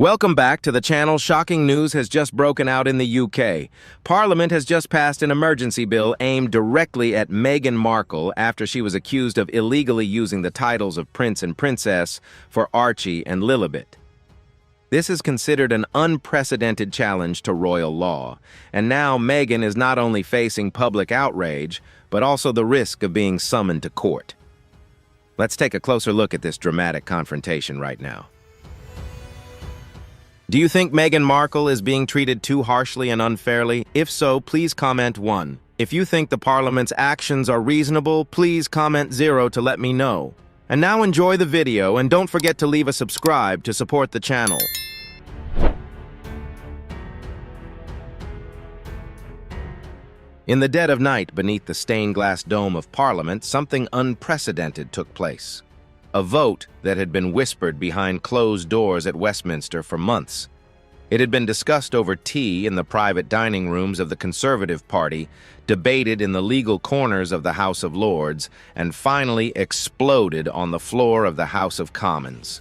Welcome back to the channel. Shocking news has just broken out in the UK. Parliament has just passed an emergency bill aimed directly at Meghan Markle after she was accused of illegally using the titles of Prince and Princess for Archie and Lilibet. This is considered an unprecedented challenge to royal law, and now Meghan is not only facing public outrage, but also the risk of being summoned to court. Let's take a closer look at this dramatic confrontation right now. Do you think Meghan Markle is being treated too harshly and unfairly? If so, please comment 1. If you think the Parliament's actions are reasonable, please comment 0 to let me know. And now enjoy the video and don't forget to leave a subscribe to support the channel. In the dead of night beneath the stained glass dome of Parliament, something unprecedented took place. A vote that had been whispered behind closed doors at Westminster for months. It had been discussed over tea in the private dining rooms of the Conservative Party, debated in the legal corners of the House of Lords, and finally exploded on the floor of the House of Commons.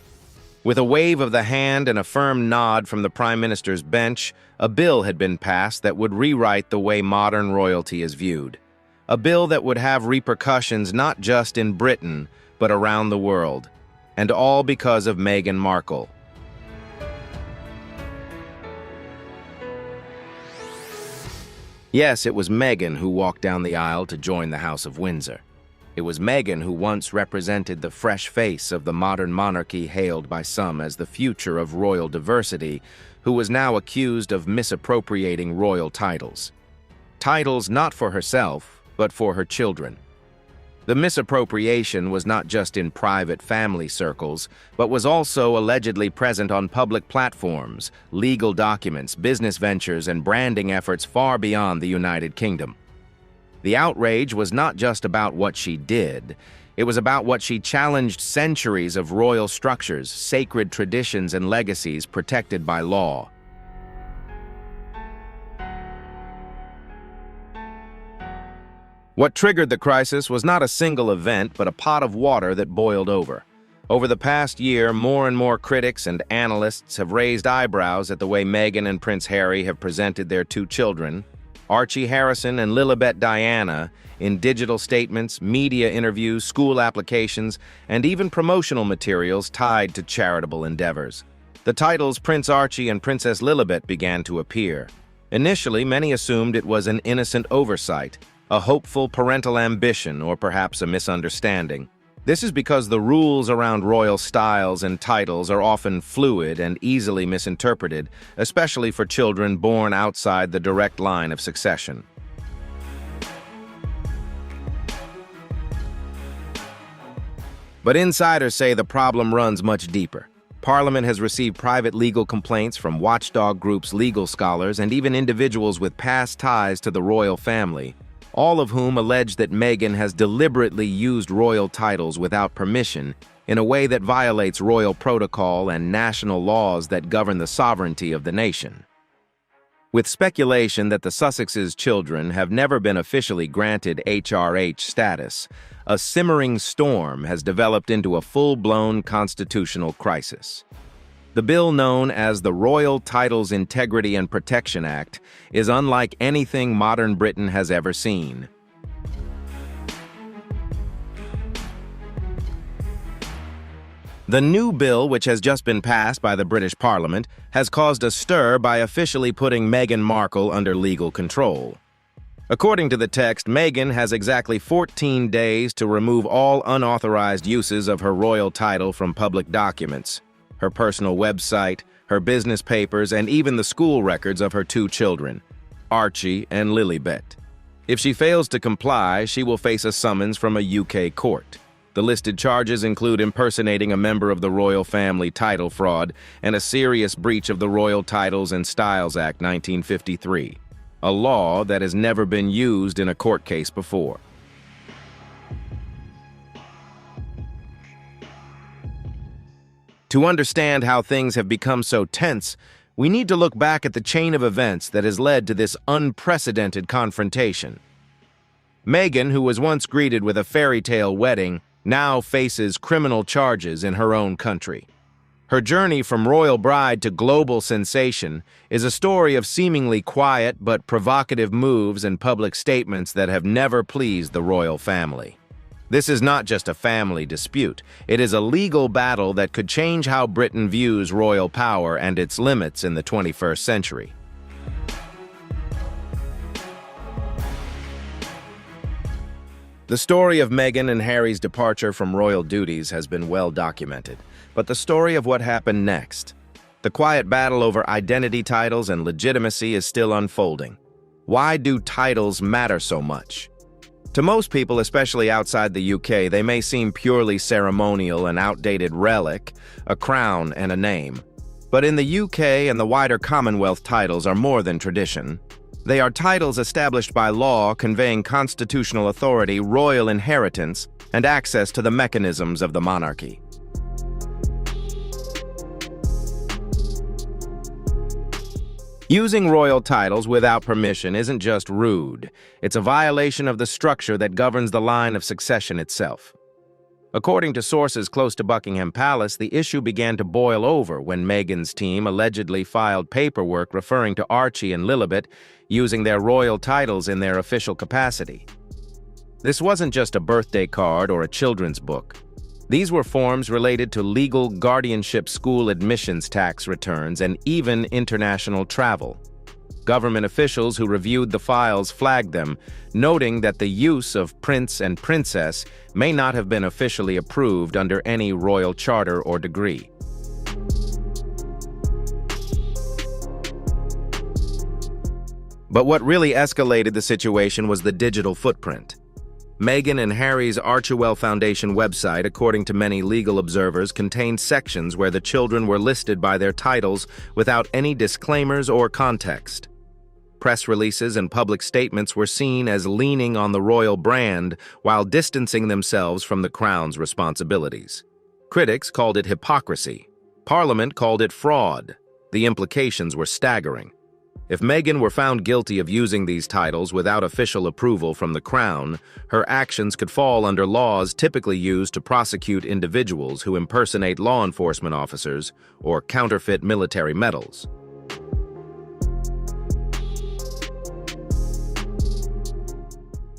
With a wave of the hand and a firm nod from the Prime Minister's bench, a bill had been passed that would rewrite the way modern royalty is viewed. A bill that would have repercussions not just in Britain, but around the world, and all because of Meghan Markle. Yes, it was Meghan who walked down the aisle to join the House of Windsor. It was Meghan who once represented the fresh face of the modern monarchy hailed by some as the future of royal diversity, who was now accused of misappropriating royal titles. Titles not for herself, but for her children. The misappropriation was not just in private family circles, but was also allegedly present on public platforms, legal documents, business ventures, and branding efforts far beyond the United Kingdom. The outrage was not just about what she did, it was about what she challenged centuries of royal structures, sacred traditions, and legacies protected by law. What triggered the crisis was not a single event, but a pot of water that boiled over. Over the past year, more and more critics and analysts have raised eyebrows at the way Meghan and Prince Harry have presented their two children, Archie Harrison and Lilibet Diana, in digital statements, media interviews, school applications, and even promotional materials tied to charitable endeavors. The titles Prince Archie and Princess Lilibet began to appear. Initially, many assumed it was an innocent oversight, a hopeful parental ambition, or perhaps a misunderstanding. This is because the rules around royal styles and titles are often fluid and easily misinterpreted, especially for children born outside the direct line of succession. But insiders say the problem runs much deeper. Parliament has received private legal complaints from watchdog groups, legal scholars, and even individuals with past ties to the royal family, all of whom allege that Meghan has deliberately used royal titles without permission in a way that violates royal protocol and national laws that govern the sovereignty of the nation. With speculation that the Sussexes' children have never been officially granted HRH status, a simmering storm has developed into a full-blown constitutional crisis. The bill known as the Royal Titles Integrity and Protection Act is unlike anything modern Britain has ever seen. The new bill, which has just been passed by the British Parliament, has caused a stir by officially putting Meghan Markle under legal control. According to the text, Meghan has exactly 14 days to remove all unauthorized uses of her royal title from public documents, her personal website, her business papers, and even the school records of her two children, Archie and Lilibet. If she fails to comply, she will face a summons from a UK court. The listed charges include impersonating a member of the royal family, title fraud, and a serious breach of the Royal Titles and Styles Act 1953, a law that has never been used in a court case before. To understand how things have become so tense, we need to look back at the chain of events that has led to this unprecedented confrontation. Meghan, who was once greeted with a fairy tale wedding, now faces criminal charges in her own country. Her journey from royal bride to global sensation is a story of seemingly quiet but provocative moves and public statements that have never pleased the royal family. This is not just a family dispute. It is a legal battle that could change how Britain views royal power and its limits in the 21st century. The story of Meghan and Harry's departure from royal duties has been well documented, but the story of what happened next, the quiet battle over identity titles and legitimacy, is still unfolding. Why do titles matter so much? To most people, especially outside the UK, they may seem purely ceremonial, an outdated relic, a crown and a name. But in the UK and the wider Commonwealth, titles are more than tradition. They are titles established by law conveying constitutional authority, royal inheritance, and access to the mechanisms of the monarchy. Using royal titles without permission isn't just rude, it's a violation of the structure that governs the line of succession itself. According to sources close to Buckingham Palace, the issue began to boil over when Meghan's team allegedly filed paperwork referring to Archie and Lilibet using their royal titles in their official capacity. This wasn't just a birthday card or a children's book. These were forms related to legal guardianship, school admissions tax returns, and even international travel. Government officials who reviewed the files flagged them, noting that the use of prince and princess may not have been officially approved under any royal charter or degree. But what really escalated the situation was the digital footprint. Meghan and Harry's Archie Foundation website, according to many legal observers, contained sections where the children were listed by their titles without any disclaimers or context. Press releases and public statements were seen as leaning on the royal brand while distancing themselves from the crown's responsibilities. Critics called it hypocrisy. Parliament called it fraud. The implications were staggering. If Meghan were found guilty of using these titles without official approval from the Crown, her actions could fall under laws typically used to prosecute individuals who impersonate law enforcement officers or counterfeit military medals.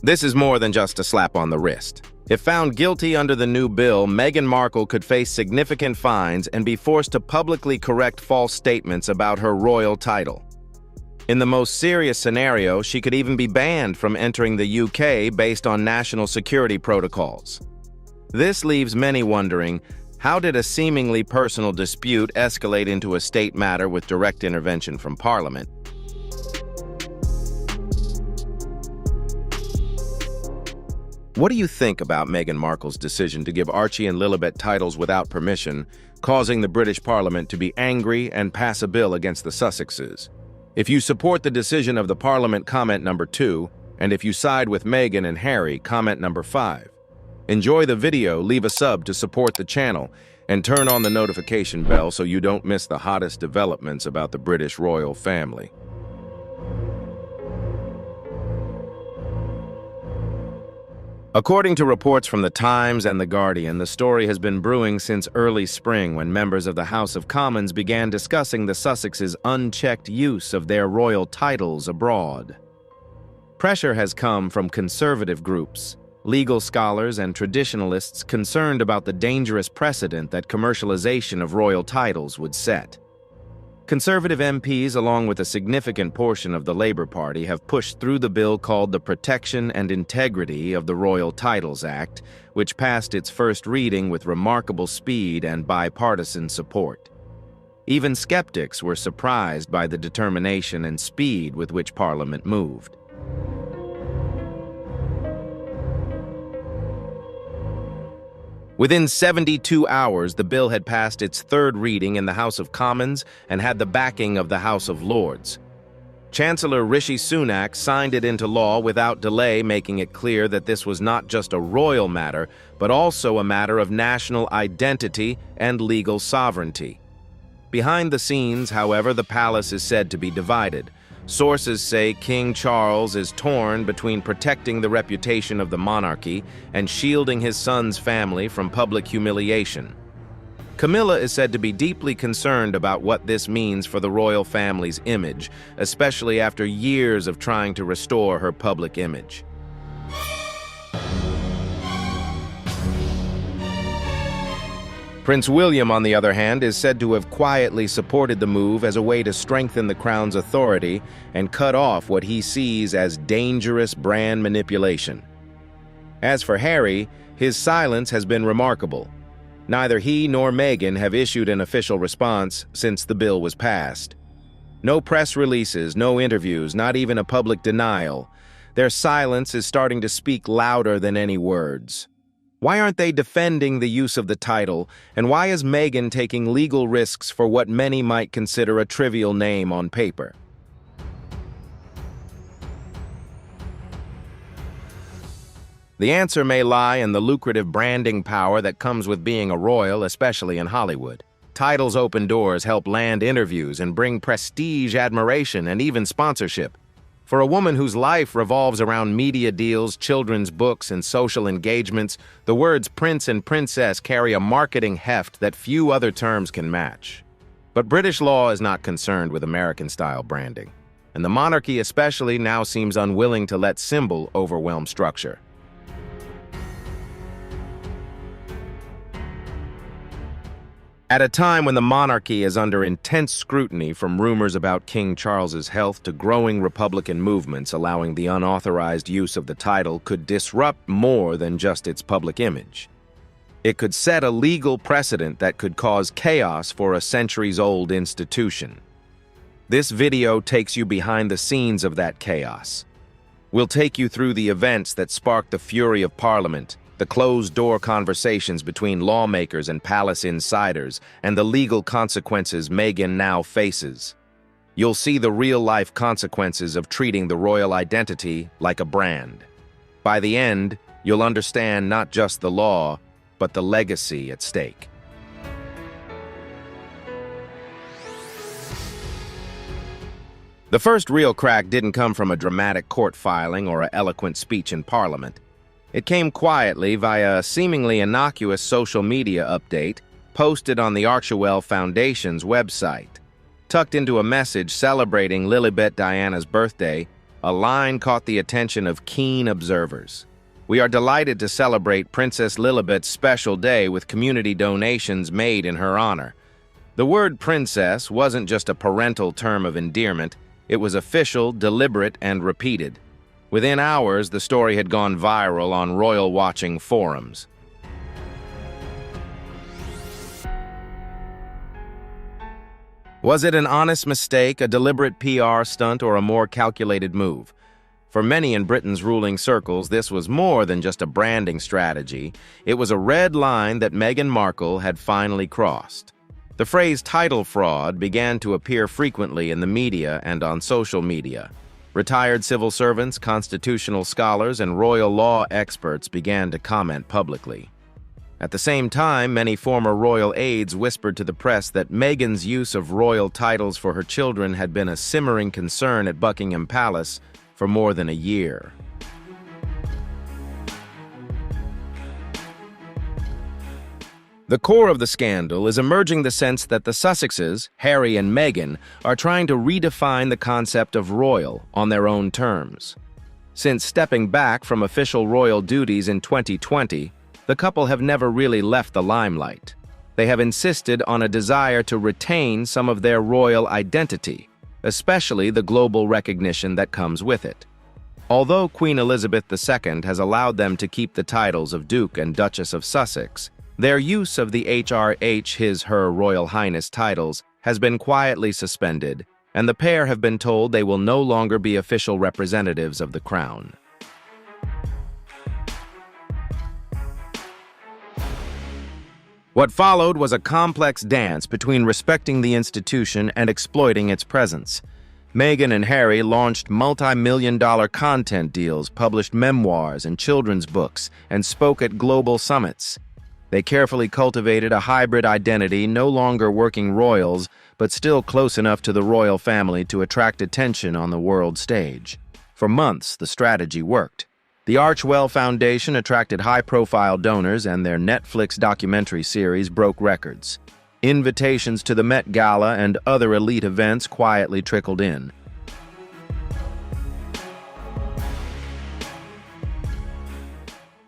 This is more than just a slap on the wrist. If found guilty under the new bill, Meghan Markle could face significant fines and be forced to publicly correct false statements about her royal title. In the most serious scenario, she could even be banned from entering the UK based on national security protocols. This leaves many wondering, how did a seemingly personal dispute escalate into a state matter with direct intervention from Parliament? What do you think about Meghan Markle's decision to give Archie and Lilibet titles without permission, causing the British Parliament to be angry and pass a bill against the Sussexes? If you support the decision of the Parliament, comment number 2, and if you side with Meghan and Harry, comment number 5. Enjoy the video, leave a sub to support the channel, and turn on the notification bell so you don't miss the hottest developments about the British royal family. According to reports from The Times and The Guardian, the story has been brewing since early spring when members of the House of Commons began discussing the Sussexes' unchecked use of their royal titles abroad. Pressure has come from conservative groups, legal scholars, and traditionalists concerned about the dangerous precedent that commercialization of royal titles would set. Conservative MPs, along with a significant portion of the Labour Party, have pushed through the bill called the Protection and Integrity of the Royal Titles Act, which passed its first reading with remarkable speed and bipartisan support. Even skeptics were surprised by the determination and speed with which Parliament moved. Within 72 hours, the bill had passed its third reading in the House of Commons and had the backing of the House of Lords. Chancellor Rishi Sunak signed it into law without delay, making it clear that this was not just a royal matter, but also a matter of national identity and legal sovereignty. Behind the scenes, however, the palace is said to be divided. Sources say King Charles is torn between protecting the reputation of the monarchy and shielding his son's family from public humiliation. Camilla is said to be deeply concerned about what this means for the royal family's image, especially after years of trying to restore her public image. Prince William, on the other hand, is said to have quietly supported the move as a way to strengthen the crown's authority and cut off what he sees as dangerous brand manipulation. As for Harry, his silence has been remarkable. Neither he nor Meghan have issued an official response since the bill was passed. No press releases, no interviews, not even a public denial. Their silence is starting to speak louder than any words. Why aren't they defending the use of the title, and why is Meghan taking legal risks for what many might consider a trivial name on paper? The answer may lie in the lucrative branding power that comes with being a royal, especially in Hollywood. Titles open doors, help land interviews, and bring prestige, admiration, and even sponsorship. For a woman whose life revolves around media deals, children's books, and social engagements, the words prince and princess carry a marketing heft that few other terms can match. But British law is not concerned with American-style branding, and the monarchy especially now seems unwilling to let symbol overwhelm structure. At a time when the monarchy is under intense scrutiny, from rumors about King Charles's health to growing Republican movements allowing the unauthorized use of the title, could disrupt more than just its public image. It could set a legal precedent that could cause chaos for a centuries-old institution. This video takes you behind the scenes of that chaos. We'll take you through the events that sparked the fury of Parliament, the closed-door conversations between lawmakers and palace insiders, and the legal consequences Meghan now faces. You'll see the real-life consequences of treating the royal identity like a brand. By the end, you'll understand not just the law, but the legacy at stake. The first real crack didn't come from a dramatic court filing or an eloquent speech in Parliament. It came quietly via a seemingly innocuous social media update posted on the Archie Foundation's website. Tucked into a message celebrating Lilibet Diana's birthday, a line caught the attention of keen observers. "We are delighted to celebrate Princess Lilibet's special day with community donations made in her honor." The word princess wasn't just a parental term of endearment, it was official, deliberate, and repeated. Within hours, the story had gone viral on royal-watching forums. Was it an honest mistake, a deliberate PR stunt, or a more calculated move? For many in Britain's ruling circles, this was more than just a branding strategy. It was a red line that Meghan Markle had finally crossed. The phrase title fraud began to appear frequently in the media and on social media. Retired civil servants, constitutional scholars, and royal law experts began to comment publicly. At the same time, many former royal aides whispered to the press that Meghan's use of royal titles for her children had been a simmering concern at Buckingham Palace for more than a year. The core of the scandal is emerging the sense that the Sussexes, Harry and Meghan, are trying to redefine the concept of royal on their own terms. Since stepping back from official royal duties in 2020, the couple have never really left the limelight. They have insisted on a desire to retain some of their royal identity, especially the global recognition that comes with it. Although Queen Elizabeth II has allowed them to keep the titles of Duke and Duchess of Sussex, their use of the HRH, His, Her, Royal Highness titles has been quietly suspended, and the pair have been told they will no longer be official representatives of the crown. What followed was a complex dance between respecting the institution and exploiting its presence. Meghan and Harry launched multi-million-dollar content deals, published memoirs and children's books, and spoke at global summits. They carefully cultivated a hybrid identity, no longer working royals, but still close enough to the royal family to attract attention on the world stage. For months, the strategy worked. The Archwell Foundation attracted high-profile donors, and their Netflix documentary series broke records. Invitations to the Met Gala and other elite events quietly trickled in.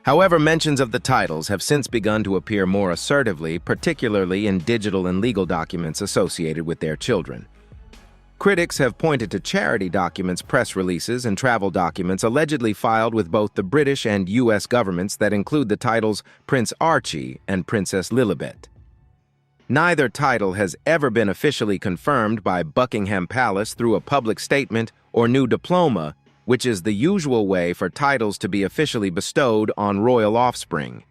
However, mentions of the titles have since begun to appear more assertively, particularly in digital and legal documents associated with their children. Critics have pointed to charity documents, press releases, and travel documents allegedly filed with both the British and U.S. governments that include the titles Prince Archie and Princess Lilibet. Neither title has ever been officially confirmed by Buckingham Palace through a public statement or new diploma, which is the usual way for titles to be officially bestowed on royal offspring.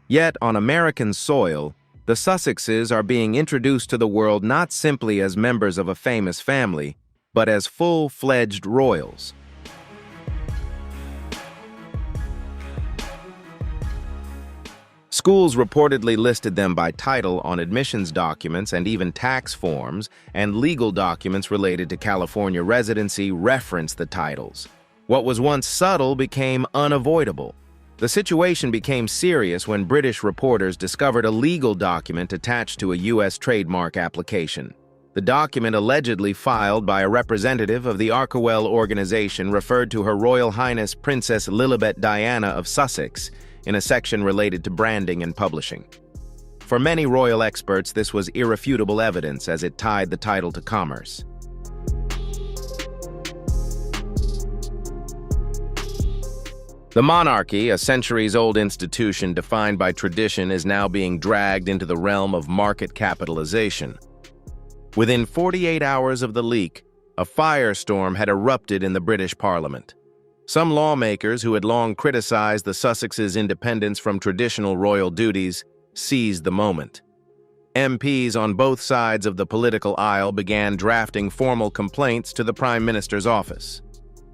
Yet, on American soil, the Sussexes are being introduced to the world not simply as members of a famous family, but as full-fledged royals. Schools reportedly listed them by title on admissions documents and even tax forms, and legal documents related to California residency reference the titles. What was once subtle became unavoidable. The situation became serious when British reporters discovered a legal document attached to a U.S. trademark application. The document, allegedly filed by a representative of the Archwell organization, referred to Her Royal Highness Princess Lilibet Diana of Sussex in a section related to branding and publishing. For many royal experts, this was irrefutable evidence as it tied the title to commerce. The monarchy, a centuries-old institution defined by tradition, is now being dragged into the realm of market capitalization. Within 48 hours of the leak, a firestorm had erupted in the British Parliament. Some lawmakers who had long criticized the Sussexes' independence from traditional royal duties seized the moment. MPs on both sides of the political aisle began drafting formal complaints to the Prime Minister's office.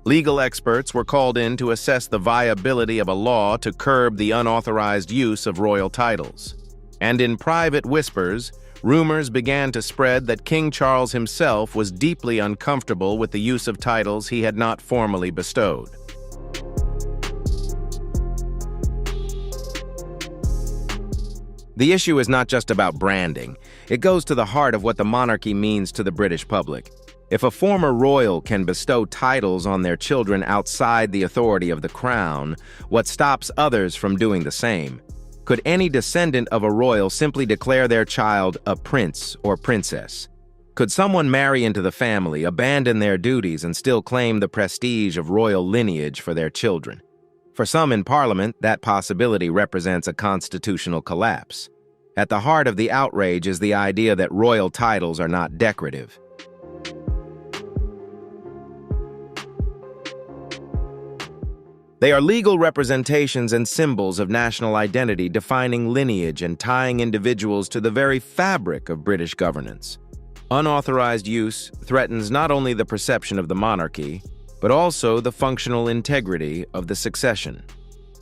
Legal experts were called in to assess the viability of a law to curb the unauthorized use of royal titles. And in private whispers, rumors began to spread that King Charles himself was deeply uncomfortable with the use of titles he had not formally bestowed. The issue is not just about branding. It goes to the heart of what the monarchy means to the British public. If a former royal can bestow titles on their children outside the authority of the crown, what stops others from doing the same? Could any descendant of a royal simply declare their child a prince or princess? Could someone marry into the family, abandon their duties, and still claim the prestige of royal lineage for their children? For some in Parliament, that possibility represents a constitutional collapse. At the heart of the outrage is the idea that royal titles are not decorative. They are legal representations and symbols of national identity, defining lineage and tying individuals to the very fabric of British governance. Unauthorized use threatens not only the perception of the monarchy, but also the functional integrity of the succession.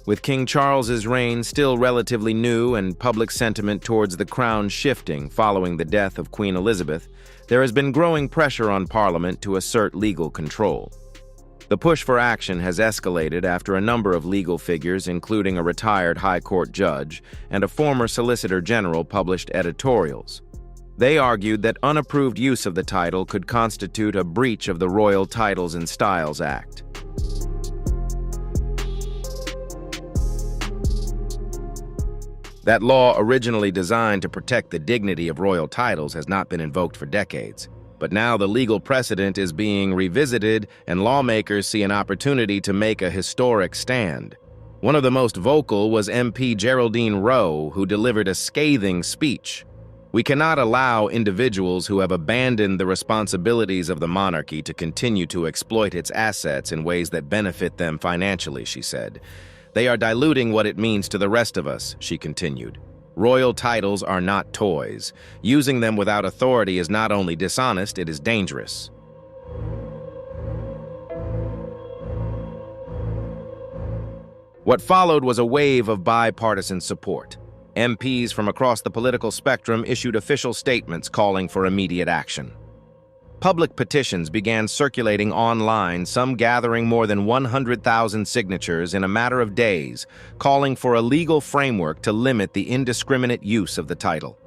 With King Charles's reign still relatively new and public sentiment towards the crown shifting following the death of Queen Elizabeth, there has been growing pressure on Parliament to assert legal control. The push for action has escalated after a number of legal figures, including a retired High Court judge and a former Solicitor General, published editorials. They argued that unapproved use of the title could constitute a breach of the Royal Titles and Styles Act. That law, originally designed to protect the dignity of royal titles, has not been invoked for decades. But now the legal precedent is being revisited, and lawmakers see an opportunity to make a historic stand. One of the most vocal was MP Geraldine Rowe, who delivered a scathing speech. "We cannot allow individuals who have abandoned the responsibilities of the monarchy to continue to exploit its assets in ways that benefit them financially," she said. "They are diluting what it means to the rest of us," she continued. "Royal titles are not toys. Using them without authority is not only dishonest, it is dangerous." What followed was a wave of bipartisan support. MPs from across the political spectrum issued official statements calling for immediate action. Public petitions began circulating online, some gathering more than 100,000 signatures in a matter of days, calling for a legal framework to limit the indiscriminate use of the title.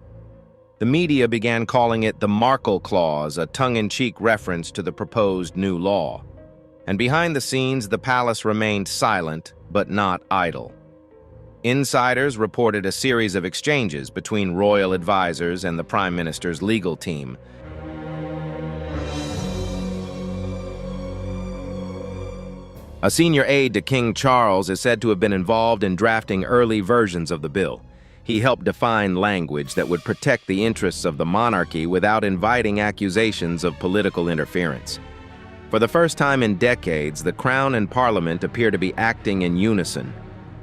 The media began calling it the Markle Clause, a tongue-in-cheek reference to the proposed new law. And behind the scenes, the palace remained silent, but not idle. Insiders reported a series of exchanges between royal advisors and the Prime Minister's legal team. A senior aide to King Charles is said to have been involved in drafting early versions of the bill. He helped define language that would protect the interests of the monarchy without inviting accusations of political interference. For the first time in decades, the Crown and Parliament appear to be acting in unison.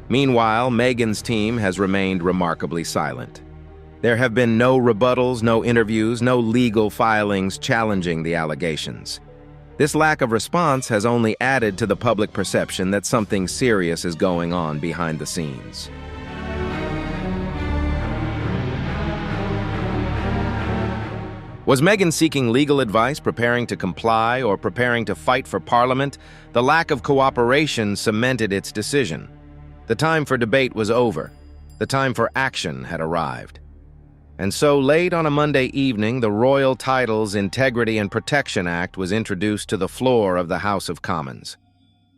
Meanwhile, Meghan's team has remained remarkably silent. There have been no rebuttals, no interviews, no legal filings challenging the allegations. This lack of response has only added to the public perception that something serious is going on behind the scenes. Was Meghan seeking legal advice, preparing to comply, or preparing to fight for Parliament? The lack of cooperation cemented its decision. The time for debate was over. The time for action had arrived. And so, late on a Monday evening, the Royal Titles Integrity and Protection Act was introduced to the floor of the House of Commons.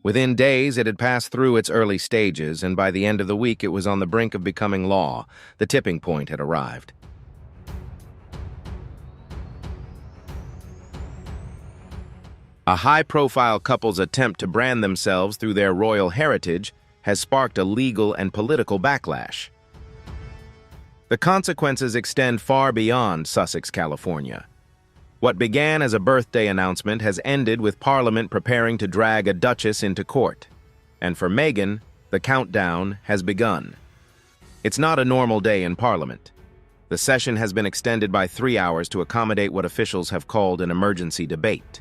Within days, it had passed through its early stages, and by the end of the week, it was on the brink of becoming law. The tipping point had arrived. A high-profile couple's attempt to brand themselves through their royal heritage has sparked a legal and political backlash. The consequences extend far beyond Sussex, California. What began as a birthday announcement has ended with Parliament preparing to drag a duchess into court. And for Meghan, the countdown has begun. It's not a normal day in Parliament. The session has been extended by 3 hours to accommodate what officials have called an emergency debate.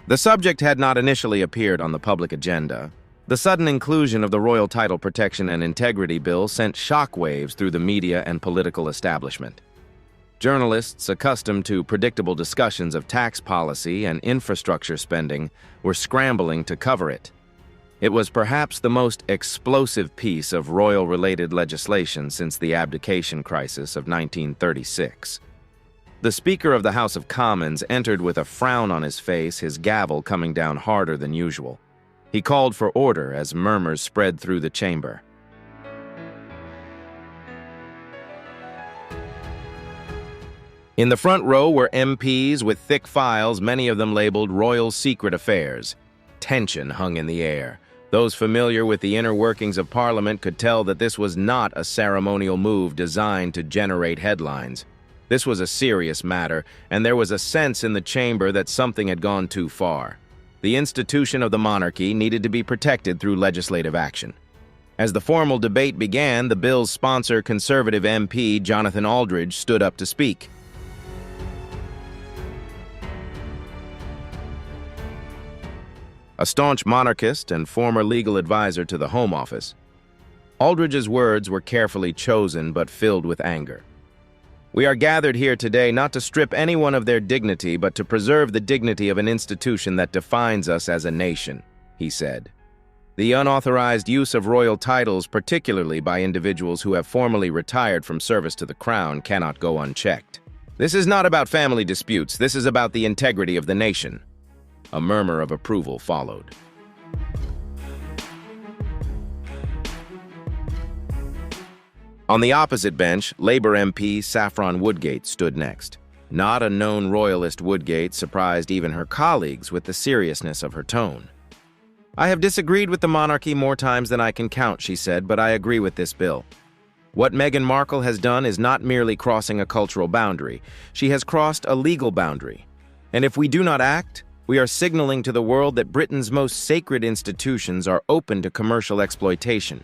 The subject had not initially appeared on the public agenda. The sudden inclusion of the Royal Title Protection and Integrity Bill sent shockwaves through the media and political establishment. Journalists, accustomed to predictable discussions of tax policy and infrastructure spending, were scrambling to cover it. It was perhaps the most explosive piece of royal-related legislation since the abdication crisis of 1936. The Speaker of the House of Commons entered with a frown on his face, his gavel coming down harder than usual. He called for order as murmurs spread through the chamber. In the front row were MPs with thick files, many of them labeled Royal Secret Affairs. Tension hung in the air. Those familiar with the inner workings of Parliament could tell that this was not a ceremonial move designed to generate headlines. This was a serious matter, and there was a sense in the chamber that something had gone too far. The institution of the monarchy needed to be protected through legislative action. As the formal debate began, the bill's sponsor, Conservative MP Jonathan Aldridge, stood up to speak. A staunch monarchist and former legal advisor to the Home Office, Aldridge's words were carefully chosen but filled with anger. "We are gathered here today not to strip anyone of their dignity, but to preserve the dignity of an institution that defines us as a nation," he said. "The unauthorized use of royal titles, particularly by individuals who have formally retired from service to the Crown, cannot go unchecked. This is not about family disputes. This is about the integrity of the nation." A murmur of approval followed. On the opposite bench, Labour MP Saffron Woodgate stood next. Not a known royalist, Woodgate surprised even her colleagues with the seriousness of her tone. "I have disagreed with the monarchy more times than I can count," she said, "but I agree with this bill. What Meghan Markle has done is not merely crossing a cultural boundary. She has crossed a legal boundary. And if we do not act, we are signaling to the world that Britain's most sacred institutions are open to commercial exploitation."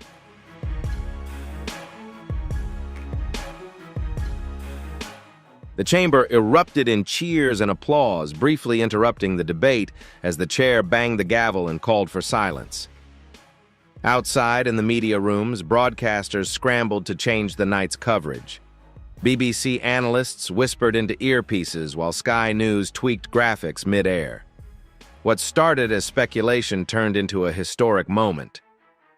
The chamber erupted in cheers and applause, briefly interrupting the debate as the chair banged the gavel and called for silence. Outside in the media rooms, broadcasters scrambled to change the night's coverage. BBC analysts whispered into earpieces while Sky News tweaked graphics mid-air. What started as speculation turned into a historic moment.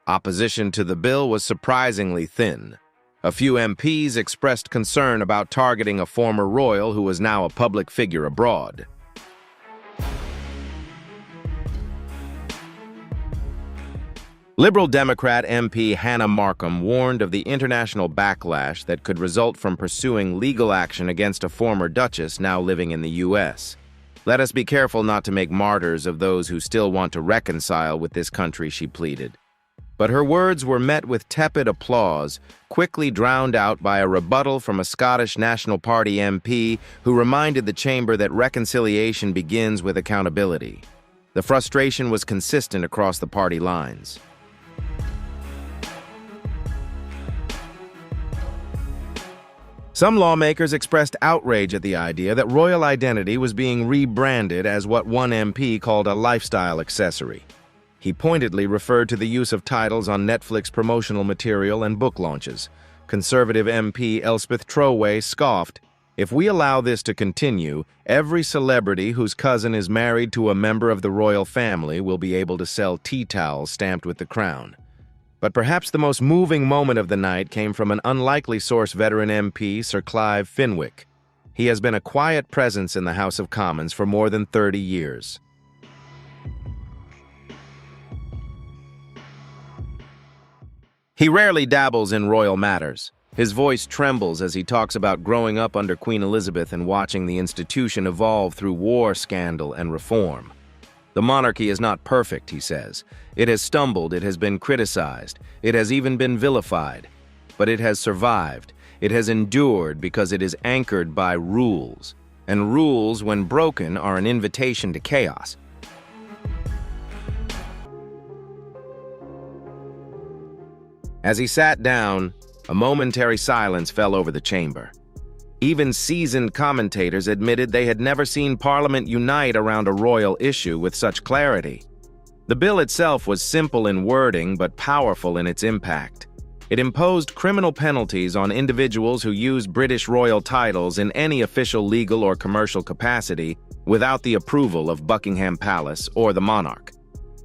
Opposition to the bill was surprisingly thin. A few MPs expressed concern about targeting a former royal who was now a public figure abroad. Liberal Democrat MP Hannah Markham warned of the international backlash that could result from pursuing legal action against a former duchess now living in the U.S. Let us be careful not to make martyrs of those who still want to reconcile with this country, she pleaded. But her words were met with tepid applause, quickly drowned out by a rebuttal from a Scottish National Party MP who reminded the chamber that reconciliation begins with accountability. The frustration was consistent across the party lines. Some lawmakers expressed outrage at the idea that royal identity was being rebranded as what one MP called a lifestyle accessory. He pointedly referred to the use of titles on Netflix promotional material and book launches. Conservative MP Elspeth Troway scoffed, "If we allow this to continue, every celebrity whose cousin is married to a member of the royal family will be able to sell tea towels stamped with the crown." But perhaps the most moving moment of the night came from an unlikely source veteran MP, Sir Clive Fenwick. He has been a quiet presence in the House of Commons for more than 30 years. He rarely dabbles in royal matters. His voice trembles as he talks about growing up under Queen Elizabeth and watching the institution evolve through war, scandal, and reform. The monarchy is not perfect, he says. It has stumbled, it has been criticized, it has even been vilified. But it has survived. It has endured because it is anchored by rules. And rules, when broken, are an invitation to chaos. As he sat down, a momentary silence fell over the chamber. Even seasoned commentators admitted they had never seen Parliament unite around a royal issue with such clarity. The bill itself was simple in wording but powerful in its impact. It imposed criminal penalties on individuals who use British royal titles in any official legal or commercial capacity without the approval of Buckingham Palace or the monarch.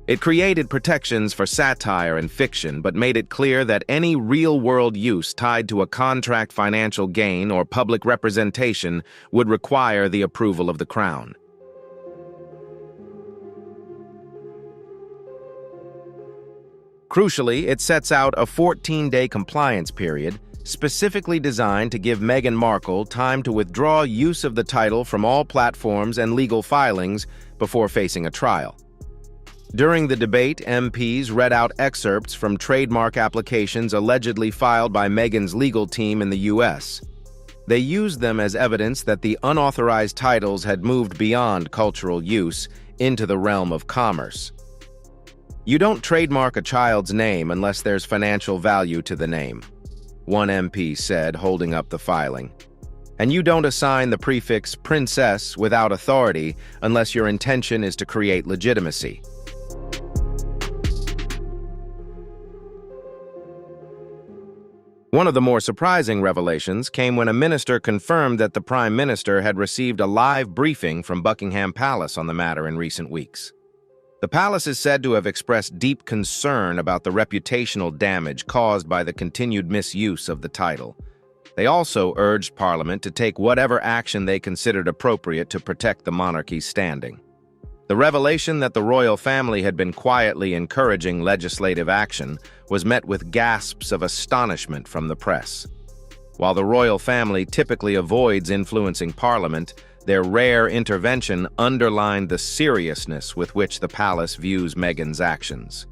It created protections for satire and fiction, but made it clear that any real-world use tied to a contract financial gain or public representation would require the approval of the Crown. Crucially, it sets out a 14-day compliance period specifically designed to give Meghan Markle time to withdraw use of the title from all platforms and legal filings before facing a trial. During the debate, MPs read out excerpts from trademark applications allegedly filed by Meghan's legal team in the U.S. They used them as evidence that the unauthorized titles had moved beyond cultural use into the realm of commerce. You don't trademark a child's name unless there's financial value to the name, one MP said, holding up the filing. And you don't assign the prefix princess without authority unless your intention is to create legitimacy. One of the more surprising revelations came when a minister confirmed that the Prime Minister had received a live briefing from Buckingham Palace on the matter in recent weeks. The palace is said to have expressed deep concern about the reputational damage caused by the continued misuse of the title. They also urged Parliament to take whatever action they considered appropriate to protect the monarchy's standing. The revelation that the royal family had been quietly encouraging legislative action was met with gasps of astonishment from the press. While the royal family typically avoids influencing Parliament, their rare intervention underlined the seriousness with which the palace views Meghan's actions.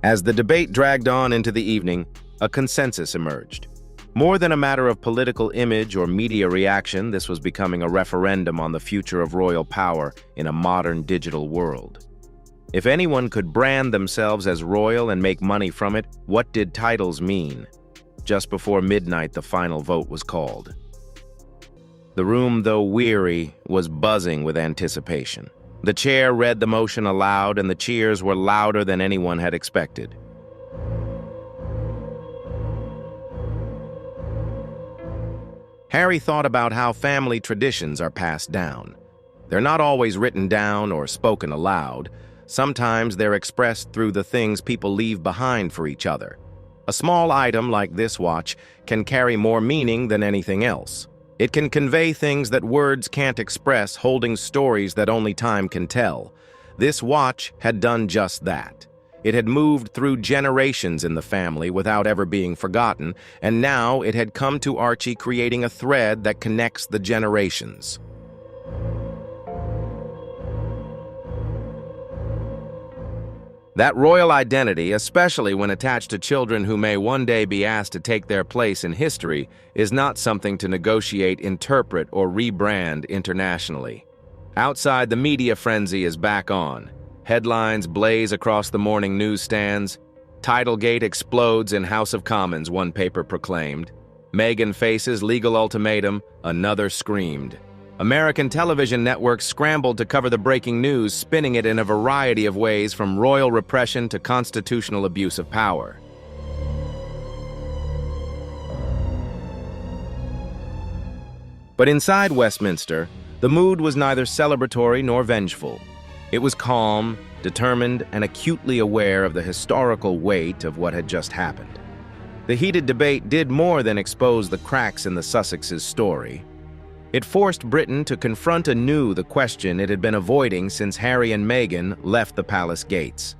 As the debate dragged on into the evening, a consensus emerged. More than a matter of political image or media reaction, this was becoming a referendum on the future of royal power in a modern digital world. If anyone could brand themselves as royal and make money from it, what did titles mean? Just before midnight, the final vote was called. The room, though weary, was buzzing with anticipation. The chair read the motion aloud, and the cheers were louder than anyone had expected. Harry thought about how family traditions are passed down. They're not always written down or spoken aloud. Sometimes they're expressed through the things people leave behind for each other. A small item like this watch can carry more meaning than anything else. It can convey things that words can't express, holding stories that only time can tell. This watch had done just that. It had moved through generations in the family without ever being forgotten, and now it had come to Archie, creating a thread that connects the generations. That royal identity, especially when attached to children who may one day be asked to take their place in history, is not something to negotiate, interpret, or rebrand internationally. Outside, the media frenzy is back on. Headlines blaze across the morning newsstands. Titlegate explodes in House of Commons, one paper proclaimed. Meghan faces legal ultimatum, another screamed. American television networks scrambled to cover the breaking news, spinning it in a variety of ways, from royal repression to constitutional abuse of power. But inside Westminster, the mood was neither celebratory nor vengeful. It was calm, determined, and acutely aware of the historical weight of what had just happened. The heated debate did more than expose the cracks in the Sussexes' story. It forced Britain to confront anew the question it had been avoiding since Harry and Meghan left the palace gates.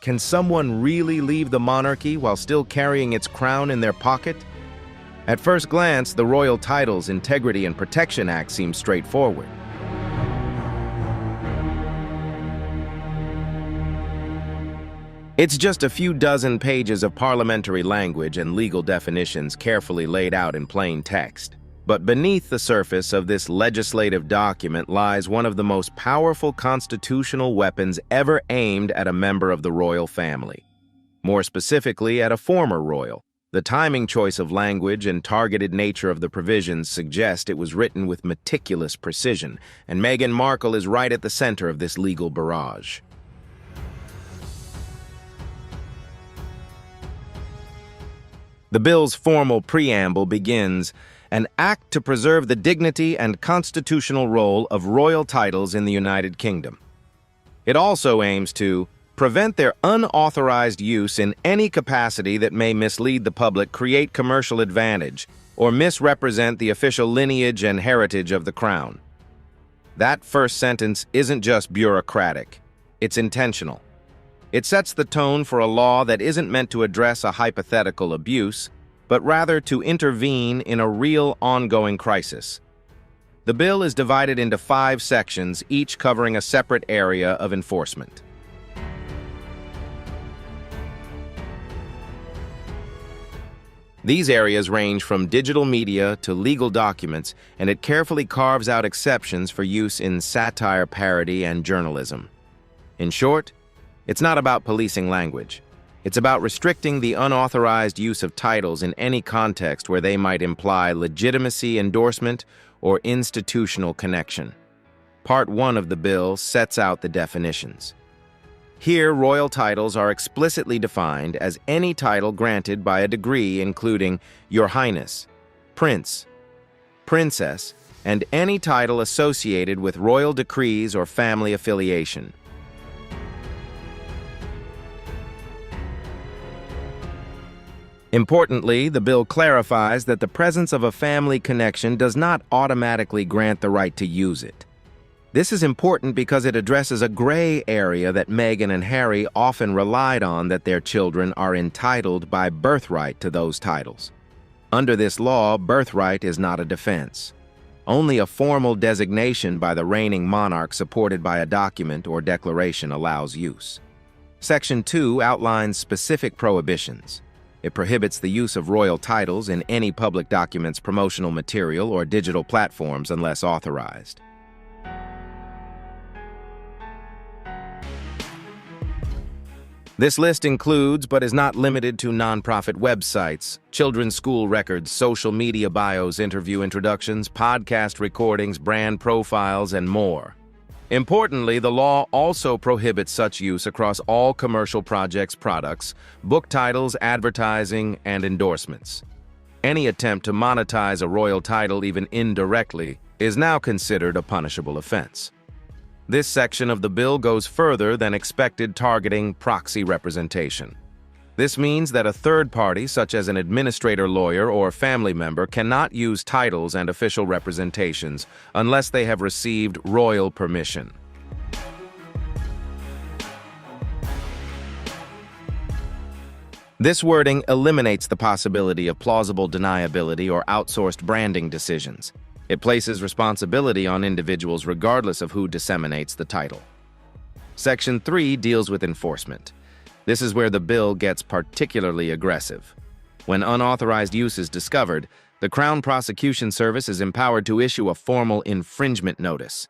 Can someone really leave the monarchy while still carrying its crown in their pocket? At first glance, the Royal Titles, Integrity and Protection Act seemed straightforward. It's just a few dozen pages of parliamentary language and legal definitions carefully laid out in plain text. But beneath the surface of this legislative document lies one of the most powerful constitutional weapons ever aimed at a member of the royal family. More specifically, at a former royal. The timing, choice of language, and targeted nature of the provisions suggest it was written with meticulous precision, and Meghan Markle is right at the center of this legal barrage. The bill's formal preamble begins, "An act to preserve the dignity and constitutional role of royal titles in the United Kingdom." It also aims to prevent their unauthorized use in any capacity that may mislead the public, create commercial advantage, or misrepresent the official lineage and heritage of the crown. That first sentence isn't just bureaucratic, it's intentional. It sets the tone for a law that isn't meant to address a hypothetical abuse, but rather to intervene in a real ongoing crisis. The bill is divided into 5 sections, each covering a separate area of enforcement. These areas range from digital media to legal documents, and it carefully carves out exceptions for use in satire, parody, and journalism. In short, it's not about policing language. It's about restricting the unauthorized use of titles in any context where they might imply legitimacy, endorsement, or institutional connection. Part 1 of the bill sets out the definitions. Here, royal titles are explicitly defined as any title granted by a degree including Your Highness, Prince, Princess, and any title associated with royal decrees or family affiliation. Importantly, the bill clarifies that the presence of a family connection does not automatically grant the right to use it. This is important because it addresses a gray area that Meghan and Harry often relied on, that their children are entitled by birthright to those titles. Under this law, birthright is not a defense. Only a formal designation by the reigning monarch supported by a document or declaration allows use. Section 2 outlines specific prohibitions. It prohibits the use of royal titles in any public documents, promotional material, or digital platforms unless authorized. This list includes, but is not limited to, nonprofit websites, children's school records, social media bios, interview introductions, podcast recordings, brand profiles, and more. Importantly, the law also prohibits such use across all commercial projects, products, book titles, advertising, and endorsements. Any attempt to monetize a royal title even indirectly is now considered a punishable offense. This section of the bill goes further than expected, targeting proxy representation. This means that a third party, such as an administrator, lawyer, or family member, cannot use titles and official representations unless they have received royal permission. This wording eliminates the possibility of plausible deniability or outsourced branding decisions. It places responsibility on individuals regardless of who disseminates the title. Section 3 deals with enforcement. This is where the bill gets particularly aggressive. When unauthorized use is discovered, the Crown Prosecution Service is empowered to issue a formal infringement notice.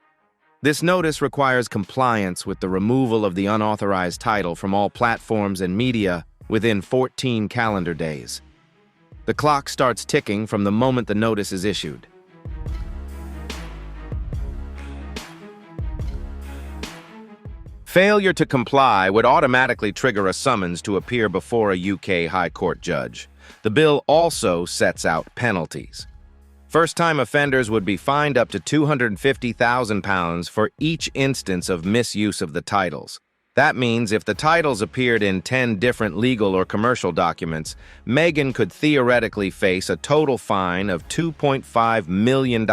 This notice requires compliance with the removal of the unauthorized title from all platforms and media within 14 calendar days. The clock starts ticking from the moment the notice is issued. Failure to comply would automatically trigger a summons to appear before a UK High Court judge. The bill also sets out penalties. First-time offenders would be fined up to £250,000 for each instance of misuse of the titles. That means if the titles appeared in 10 different legal or commercial documents, Meghan could theoretically face a total fine of $2.5 million.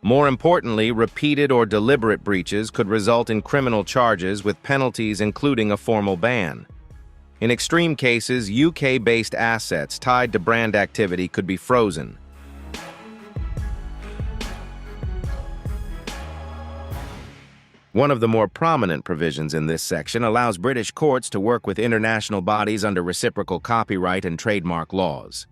More importantly, repeated or deliberate breaches could result in criminal charges with penalties including a formal ban. In extreme cases, UK-based assets tied to brand activity could be frozen. One of the more prominent provisions in this section allows British courts to work with international bodies under reciprocal copyright and trademark laws.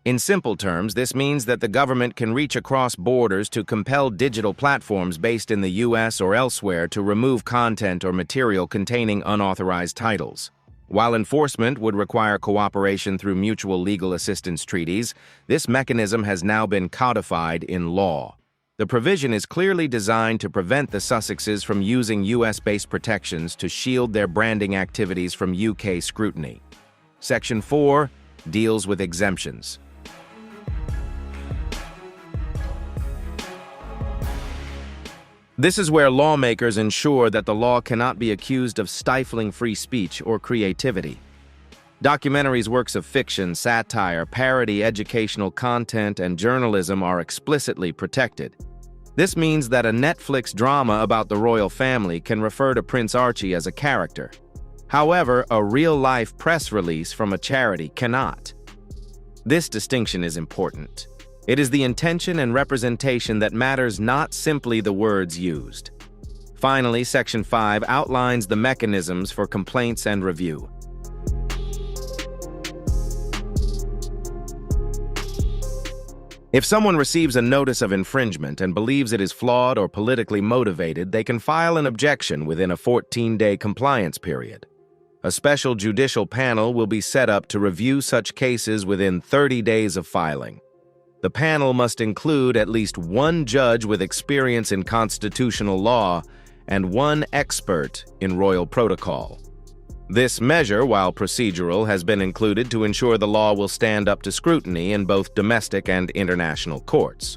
In simple terms, this means that the government can reach across borders to compel digital platforms based in the US or elsewhere to remove content or material containing unauthorized titles. While enforcement would require cooperation through mutual legal assistance treaties, this mechanism has now been codified in law. The provision is clearly designed to prevent the Sussexes from using US-based protections to shield their branding activities from UK scrutiny. Section 4 deals with exemptions. This is where lawmakers ensure that the law cannot be accused of stifling free speech or creativity. Documentaries, works of fiction, satire, parody, educational content, and journalism are explicitly protected. This means that a Netflix drama about the royal family can refer to Prince Archie as a character. However, a real-life press release from a charity cannot. This distinction is important. It is the intention and representation that matters, not simply the words used. Finally, Section 5 outlines the mechanisms for complaints and review. If someone receives a notice of infringement and believes it is flawed or politically motivated, they can file an objection within a 14-day compliance period. A special judicial panel will be set up to review such cases within 30 days of filing. The panel must include at least one judge with experience in constitutional law and one expert in royal protocol. This measure, while procedural, has been included to ensure the law will stand up to scrutiny in both domestic and international courts.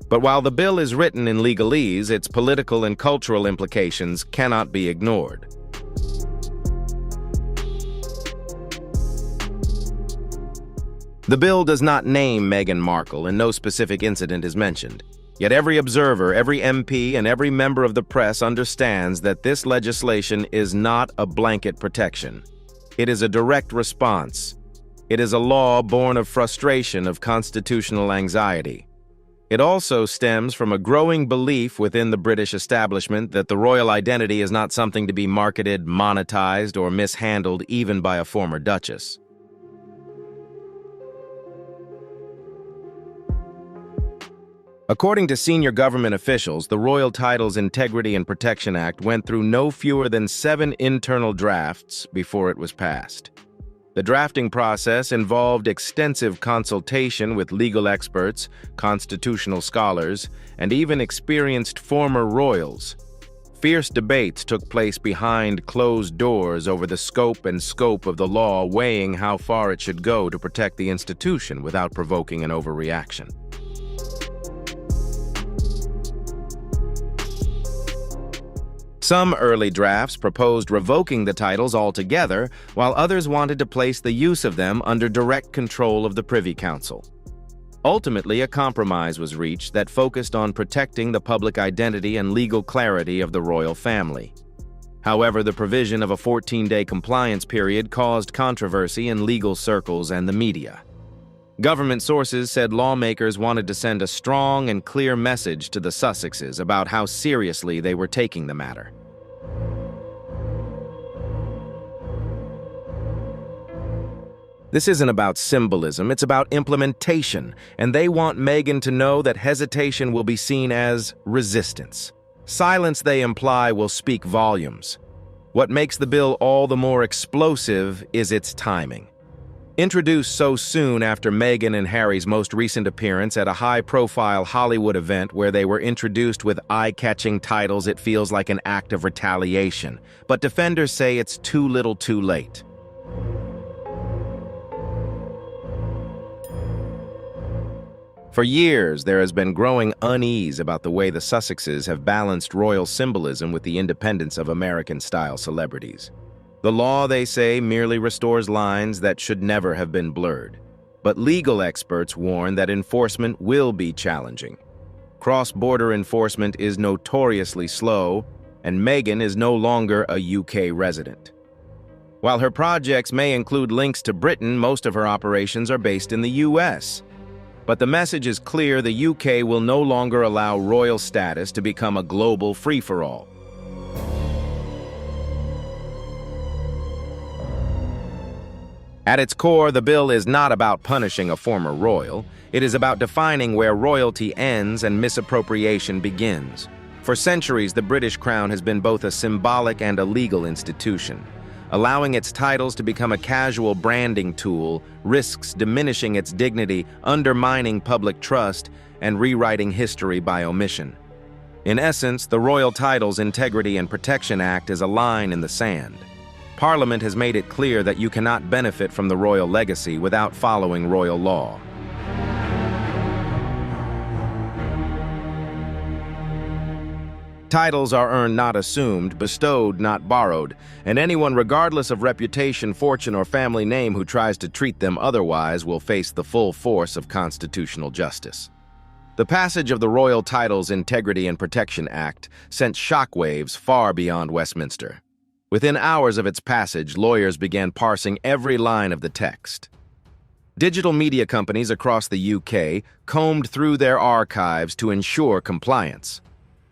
But while the bill is written in legalese, its political and cultural implications cannot be ignored. The bill does not name Meghan Markle, and no specific incident is mentioned. Yet every observer, every MP, and every member of the press understands that this legislation is not a blanket protection. It is a direct response. It is a law born of frustration, of constitutional anxiety. It also stems from a growing belief within the British establishment that the royal identity is not something to be marketed, monetized, or mishandled even by a former duchess. According to senior government officials, the Royal Titles Integrity and Protection Act went through no fewer than 7 internal drafts before it was passed. The drafting process involved extensive consultation with legal experts, constitutional scholars, and even experienced former royals. Fierce debates took place behind closed doors over the scope of the law, weighing how far it should go to protect the institution without provoking an overreaction. Some early drafts proposed revoking the titles altogether, while others wanted to place the use of them under direct control of the Privy Council. Ultimately, a compromise was reached that focused on protecting the public identity and legal clarity of the royal family. However, the provision of a 14-day compliance period caused controversy in legal circles and the media. Government sources said lawmakers wanted to send a strong and clear message to the Sussexes about how seriously they were taking the matter. This isn't about symbolism, it's about implementation, and they want Meghan to know that hesitation will be seen as resistance. Silence, they imply, will speak volumes. What makes the bill all the more explosive is its timing. Introduced so soon after Meghan and Harry's most recent appearance at a high-profile Hollywood event where they were introduced with eye-catching titles, it feels like an act of retaliation. But defenders say it's too little too late. For years, there has been growing unease about the way the Sussexes have balanced royal symbolism with the independence of American-style celebrities. The law, they say, merely restores lines that should never have been blurred. But legal experts warn that enforcement will be challenging. Cross-border enforcement is notoriously slow, and Meghan is no longer a UK resident. While her projects may include links to Britain, most of her operations are based in the US. But the message is clear: the UK will no longer allow royal status to become a global free-for-all. At its core, the bill is not about punishing a former royal. It is about defining where royalty ends and misappropriation begins. For centuries, the British crown has been both a symbolic and a legal institution. Allowing its titles to become a casual branding tool risks diminishing its dignity, undermining public trust, and rewriting history by omission. In essence, the Royal Titles Integrity and Protection Act is a line in the sand. Parliament has made it clear that you cannot benefit from the royal legacy without following royal law. Titles are earned, not assumed, bestowed, not borrowed, and anyone, regardless of reputation, fortune, or family name, who tries to treat them otherwise will face the full force of constitutional justice. The passage of the Royal Titles Integrity and Protection Act sent shockwaves far beyond Westminster. Within hours of its passage, lawyers began parsing every line of the text. Digital media companies across the UK combed through their archives to ensure compliance.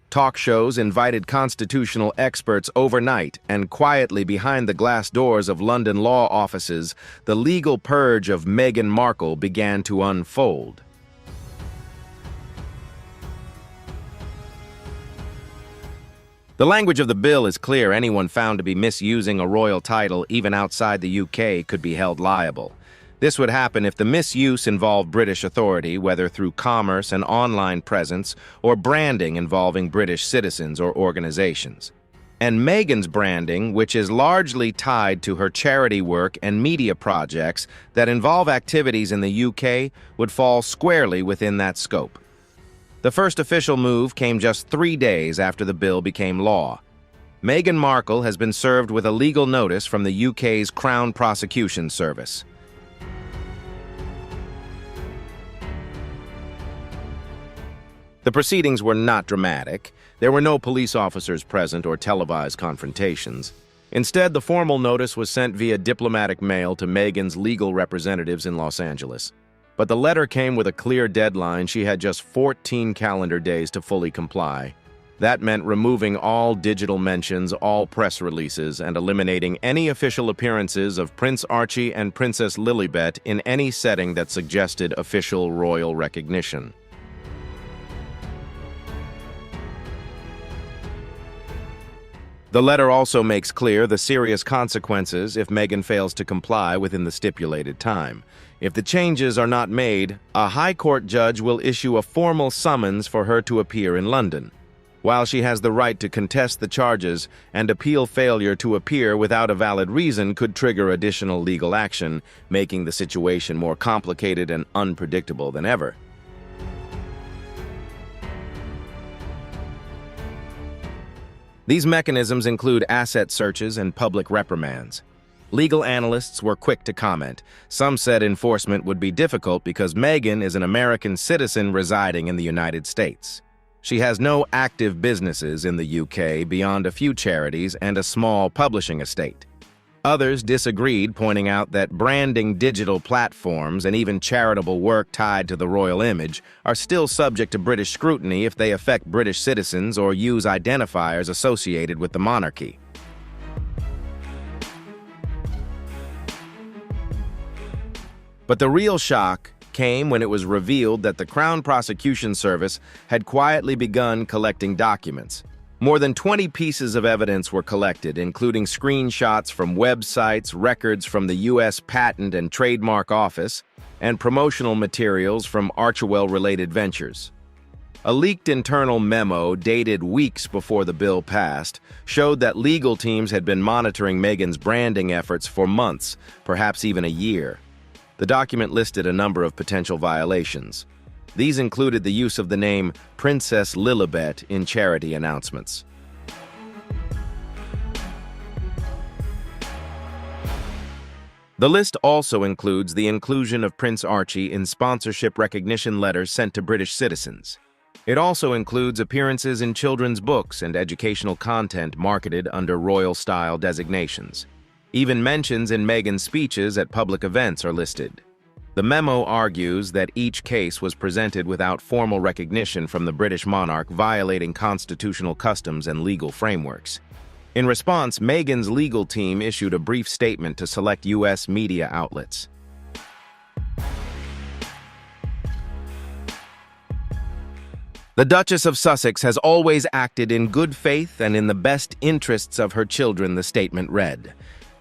Talk shows invited constitutional experts overnight, and quietly behind the glass doors of London law offices, the legal purge of Meghan Markle began to unfold. The language of the bill is clear. Anyone found to be misusing a royal title, even outside the UK, could be held liable. This would happen if the misuse involved British authority, whether through commerce and online presence, or branding involving British citizens or organizations. And Meghan's branding, which is largely tied to her charity work and media projects that involve activities in the UK, would fall squarely within that scope. The first official move came just 3 days after the bill became law. Meghan Markle has been served with a legal notice from the UK's Crown Prosecution Service. The proceedings were not dramatic. There were no police officers present or televised confrontations. Instead, the formal notice was sent via diplomatic mail to Meghan's legal representatives in Los Angeles. But the letter came with a clear deadline. She had just 14 calendar days to fully comply. That meant removing all digital mentions, all press releases, and eliminating any official appearances of Prince Archie and Princess Lilibet in any setting that suggested official royal recognition. The letter also makes clear the serious consequences if Meghan fails to comply within the stipulated time. If the changes are not made, a High Court judge will issue a formal summons for her to appear in London. While she has the right to contest the charges and appeal, failure to appear without a valid reason could trigger additional legal action, making the situation more complicated and unpredictable than ever. These mechanisms include asset searches and public reprimands. Legal analysts were quick to comment. Some said enforcement would be difficult because Meghan is an American citizen residing in the United States. She has no active businesses in the UK beyond a few charities and a small publishing estate. Others disagreed, pointing out that branding, digital platforms, and even charitable work tied to the royal image are still subject to British scrutiny if they affect British citizens or use identifiers associated with the monarchy. But the real shock came when it was revealed that the Crown Prosecution Service had quietly begun collecting documents. More than 20 pieces of evidence were collected, including screenshots from websites, records from the U.S. Patent and Trademark Office, and promotional materials from Archewell-related ventures. A leaked internal memo dated weeks before the bill passed showed that legal teams had been monitoring Meghan's branding efforts for months, perhaps even a year. The document listed a number of potential violations. These included the use of the name Princess Lilibet in charity announcements. The list also includes the inclusion of Prince Archie in sponsorship recognition letters sent to British citizens. It also includes appearances in children's books and educational content marketed under royal-style designations. Even mentions in Meghan's speeches at public events are listed. The memo argues that each case was presented without formal recognition from the British monarch, violating constitutional customs and legal frameworks. In response, Meghan's legal team issued a brief statement to select U.S. media outlets. The Duchess of Sussex has always acted in good faith and in the best interests of her children, the statement read.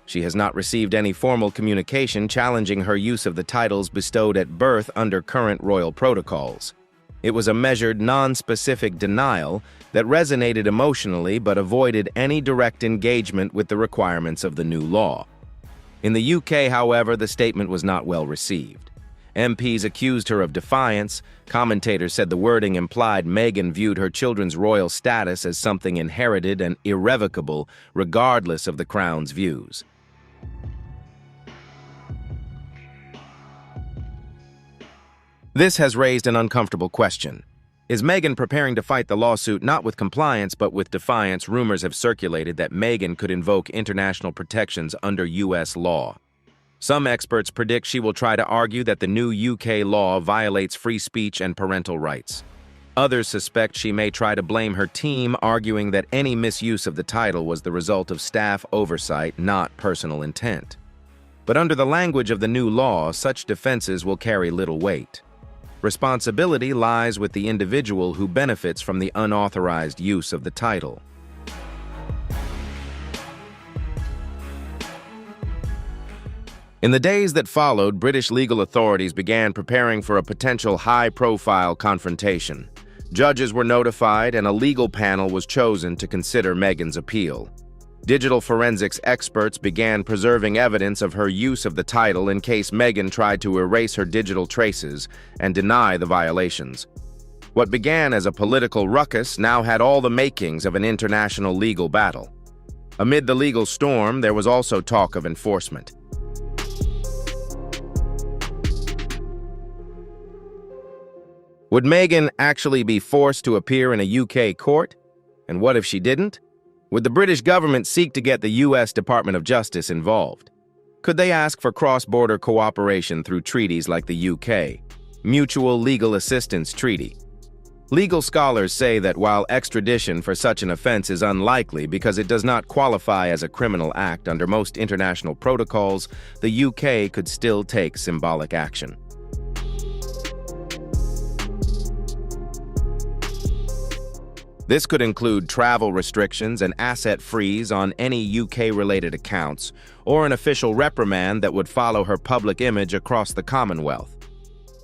She has not received any formal communication challenging her use of the titles bestowed at birth under current royal protocols. It was a measured, non-specific denial that resonated emotionally but avoided any direct engagement with the requirements of the new law. In the UK, however, the statement was not well received. MPs accused her of defiance. Commentators said the wording implied Meghan viewed her children's royal status as something inherited and irrevocable, regardless of the Crown's views. This has raised an uncomfortable question. Is Meghan preparing to fight the lawsuit not with compliance but with defiance? Rumors have circulated that Meghan could invoke international protections under U.S. law. Some experts predict she will try to argue that the new UK law violates free speech and parental rights. Others suspect she may try to blame her team, arguing that any misuse of the title was the result of staff oversight, not personal intent. But under the language of the new law, such defenses will carry little weight. Responsibility lies with the individual who benefits from the unauthorized use of the title. In the days that followed, British legal authorities began preparing for a potential high-profile confrontation. Judges were notified and a legal panel was chosen to consider Meghan's appeal. Digital forensics experts began preserving evidence of her use of the title in case Meghan tried to erase her digital traces and deny the violations. What began as a political ruckus now had all the makings of an international legal battle. Amid the legal storm, there was also talk of enforcement. Would Meghan actually be forced to appear in a UK court? And what if she didn't? Would the British government seek to get the U.S. Department of Justice involved? Could they ask for cross-border cooperation through treaties like the UK Mutual Legal Assistance Treaty? Legal scholars say that while extradition for such an offense is unlikely because it does not qualify as a criminal act under most international protocols, the UK could still take symbolic action. This could include travel restrictions and asset freeze on any UK-related accounts, or an official reprimand that would follow her public image across the Commonwealth.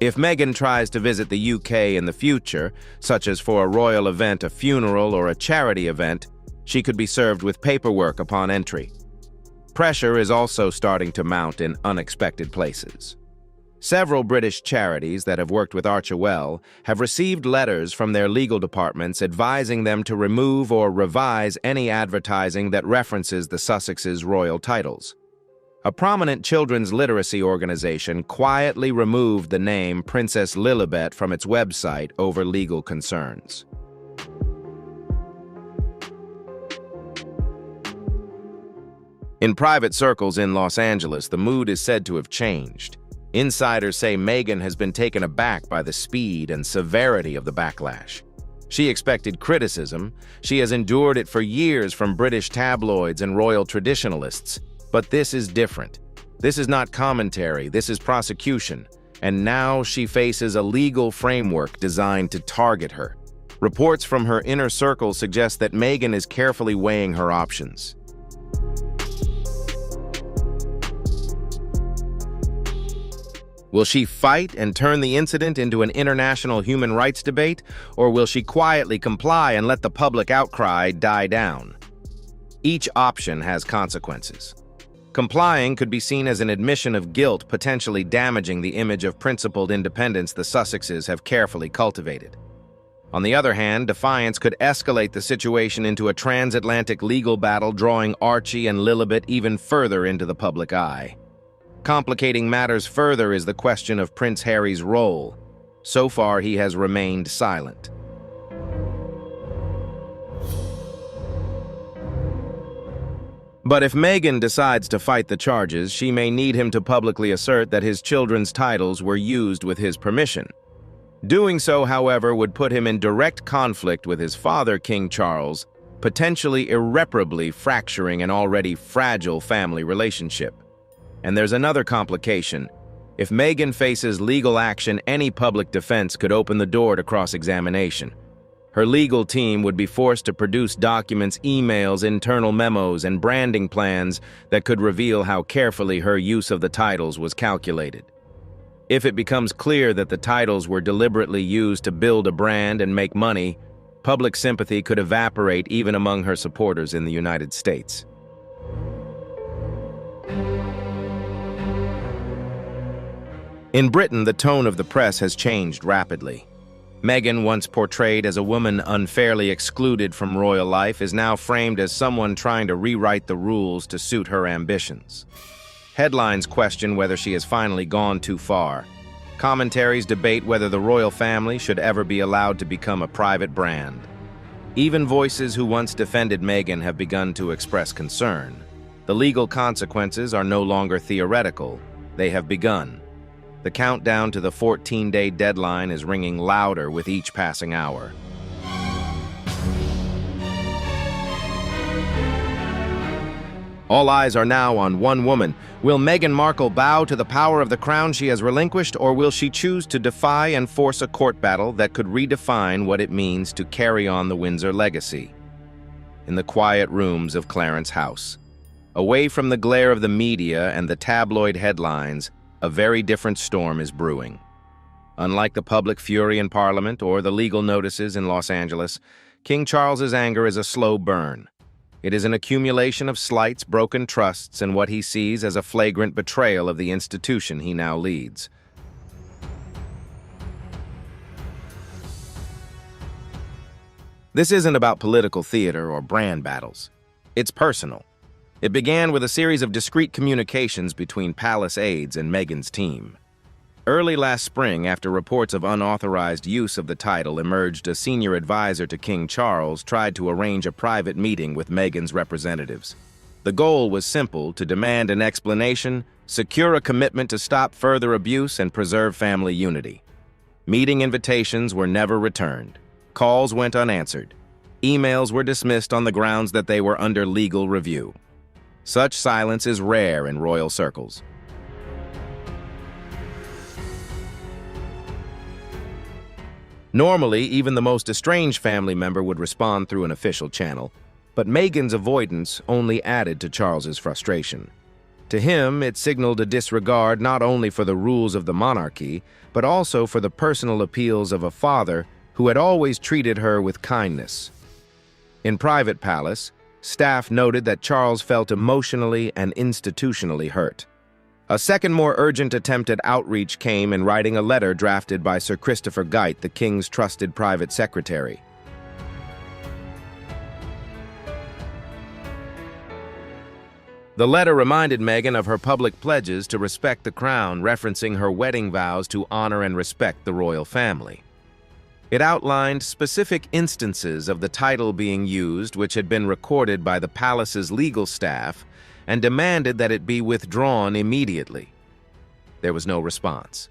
If Meghan tries to visit the UK in the future, such as for a royal event, a funeral, or a charity event, she could be served with paperwork upon entry. Pressure is also starting to mount in unexpected places. Several British charities that have worked with Archie well have received letters from their legal departments advising them to remove or revise any advertising that references the Sussexes' royal titles. A prominent children's literacy organization quietly removed the name Princess Lilibet from its website over legal concerns. In private circles in Los Angeles, the mood is said to have changed. Insiders say Meghan has been taken aback by the speed and severity of the backlash. She expected criticism. She has endured it for years from British tabloids and royal traditionalists. But this is different. This is not commentary, this is prosecution. And now she faces a legal framework designed to target her. Reports from her inner circle suggest that Meghan is carefully weighing her options. Will she fight and turn the incident into an international human rights debate, or will she quietly comply and let the public outcry die down? Each option has consequences. Complying could be seen as an admission of guilt, potentially damaging the image of principled independence the Sussexes have carefully cultivated. On the other hand, defiance could escalate the situation into a transatlantic legal battle, drawing Archie and Lilibet even further into the public eye. Complicating matters further is the question of Prince Harry's role. So far, he has remained silent. But if Meghan decides to fight the charges, she may need him to publicly assert that his children's titles were used with his permission. Doing so, however, would put him in direct conflict with his father, King Charles, potentially irreparably fracturing an already fragile family relationship. And there's another complication. If Meghan faces legal action, any public defense could open the door to cross-examination. Her legal team would be forced to produce documents, emails, internal memos, and branding plans that could reveal how carefully her use of the titles was calculated. If it becomes clear that the titles were deliberately used to build a brand and make money, public sympathy could evaporate even among her supporters in the United States. In Britain, the tone of the press has changed rapidly. Meghan, once portrayed as a woman unfairly excluded from royal life, is now framed as someone trying to rewrite the rules to suit her ambitions. Headlines question whether she has finally gone too far. Commentaries debate whether the royal family should ever be allowed to become a private brand. Even voices who once defended Meghan have begun to express concern. The legal consequences are no longer theoretical. They have begun. The countdown to the 14-day deadline is ringing louder with each passing hour. All eyes are now on one woman. Will Meghan Markle bow to the power of the crown she has relinquished, or will she choose to defy and force a court battle that could redefine what it means to carry on the Windsor legacy? In the quiet rooms of Clarence House, away from the glare of the media and the tabloid headlines, a very different storm is brewing. Unlike the public fury in Parliament or the legal notices in Los Angeles, King Charles's anger is a slow burn. It is an accumulation of slights, broken trusts, and what he sees as a flagrant betrayal of the institution he now leads. This isn't about political theater or brand battles. It's personal. It began with a series of discreet communications between palace aides and Meghan's team. Early last spring, after reports of unauthorized use of the title emerged, a senior advisor to King Charles tried to arrange a private meeting with Meghan's representatives. The goal was simple: to demand an explanation, secure a commitment to stop further abuse, and preserve family unity. Meeting invitations were never returned. Calls went unanswered. Emails were dismissed on the grounds that they were under legal review. Such silence is rare in royal circles. Normally, even the most estranged family member would respond through an official channel, but Meghan's avoidance only added to Charles's frustration. To him, it signaled a disregard not only for the rules of the monarchy, but also for the personal appeals of a father who had always treated her with kindness. In private palace, staff noted that Charles felt emotionally and institutionally hurt. A second, more urgent attempt at outreach came in writing a letter drafted by Sir Christopher Geidt, the king's trusted private secretary. The letter reminded Meghan of her public pledges to respect the crown, referencing her wedding vows to honor and respect the royal family. It outlined specific instances of the title being used, which had been recorded by the palace's legal staff, and demanded that it be withdrawn immediately. There was no response.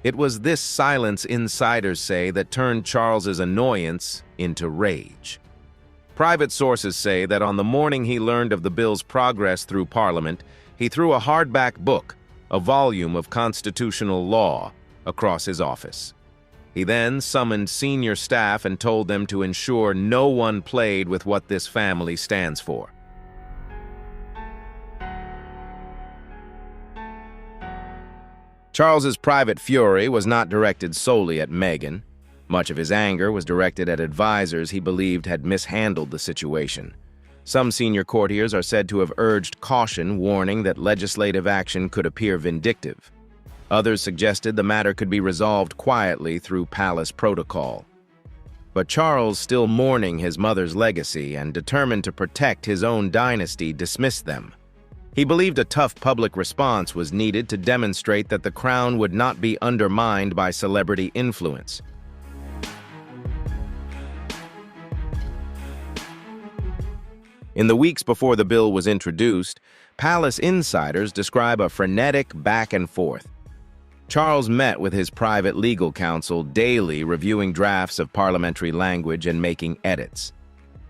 It was this silence, insiders say, that turned Charles's annoyance into rage. Private sources say that on the morning he learned of the bill's progress through Parliament, he threw a hardback book, a volume of constitutional law, across his office. He then summoned senior staff and told them to ensure no one played with what this family stands for. Charles's private fury was not directed solely at Meghan. Much of his anger was directed at advisors he believed had mishandled the situation. Some senior courtiers are said to have urged caution, warning that legislative action could appear vindictive. Others suggested the matter could be resolved quietly through palace protocol. But Charles, still mourning his mother's legacy and determined to protect his own dynasty, dismissed them. He believed a tough public response was needed to demonstrate that the crown would not be undermined by celebrity influence. In the weeks before the bill was introduced, palace insiders describe a frenetic back and forth. Charles met with his private legal counsel daily, reviewing drafts of parliamentary language and making edits.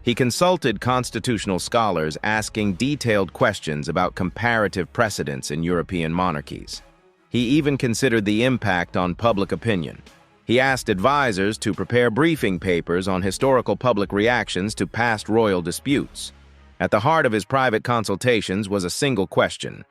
He consulted constitutional scholars, asking detailed questions about comparative precedents in European monarchies. He even considered the impact on public opinion. He asked advisors to prepare briefing papers on historical public reactions to past royal disputes. At the heart of his private consultations was a single question.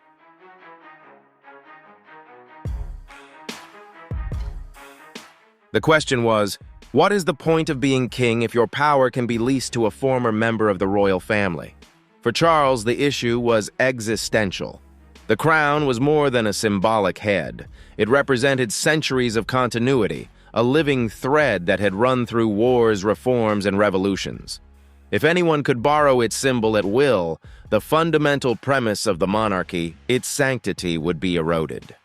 The question was, what is the point of being king if your power can be leased to a former member of the royal family? For Charles, the issue was existential. The crown was more than a symbolic head. It represented centuries of continuity, a living thread that had run through wars, reforms, and revolutions. If anyone could borrow its symbol at will, the fundamental premise of the monarchy, its sanctity, would be eroded.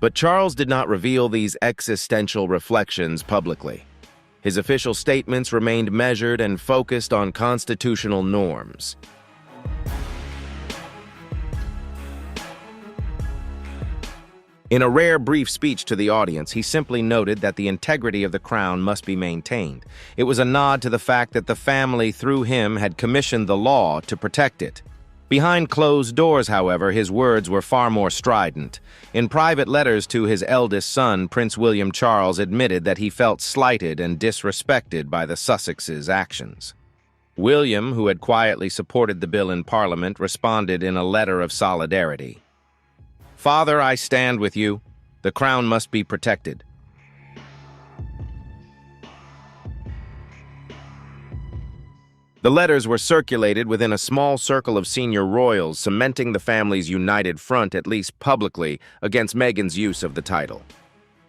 But Charles did not reveal these existential reflections publicly. His official statements remained measured and focused on constitutional norms. In a rare brief speech to the audience, he simply noted that the integrity of the crown must be maintained. It was a nod to the fact that the family, through him, had commissioned the law to protect it. Behind closed doors, however, his words were far more strident. In private letters to his eldest son, Prince William Charles admitted that he felt slighted and disrespected by the Sussexes' actions. William, who had quietly supported the bill in Parliament, responded in a letter of solidarity. "Father, I stand with you. The crown must be protected." The letters were circulated within a small circle of senior royals, cementing the family's united front, at least publicly, against Meghan's use of the title.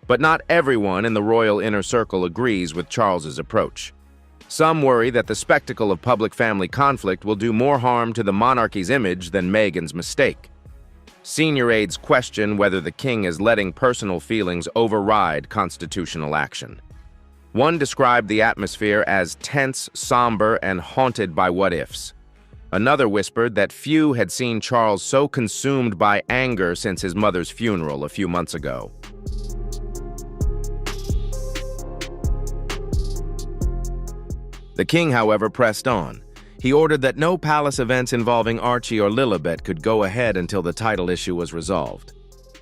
But not everyone in the royal inner circle agrees with Charles's approach. Some worry that the spectacle of public family conflict will do more harm to the monarchy's image than Meghan's mistake. Senior aides question whether the king is letting personal feelings override constitutional action. One described the atmosphere as tense, somber, and haunted by what-ifs. Another whispered that few had seen Charles so consumed by anger since his mother's funeral a few months ago. The king, however, pressed on. He ordered that no palace events involving Archie or Lilibet could go ahead until the title issue was resolved.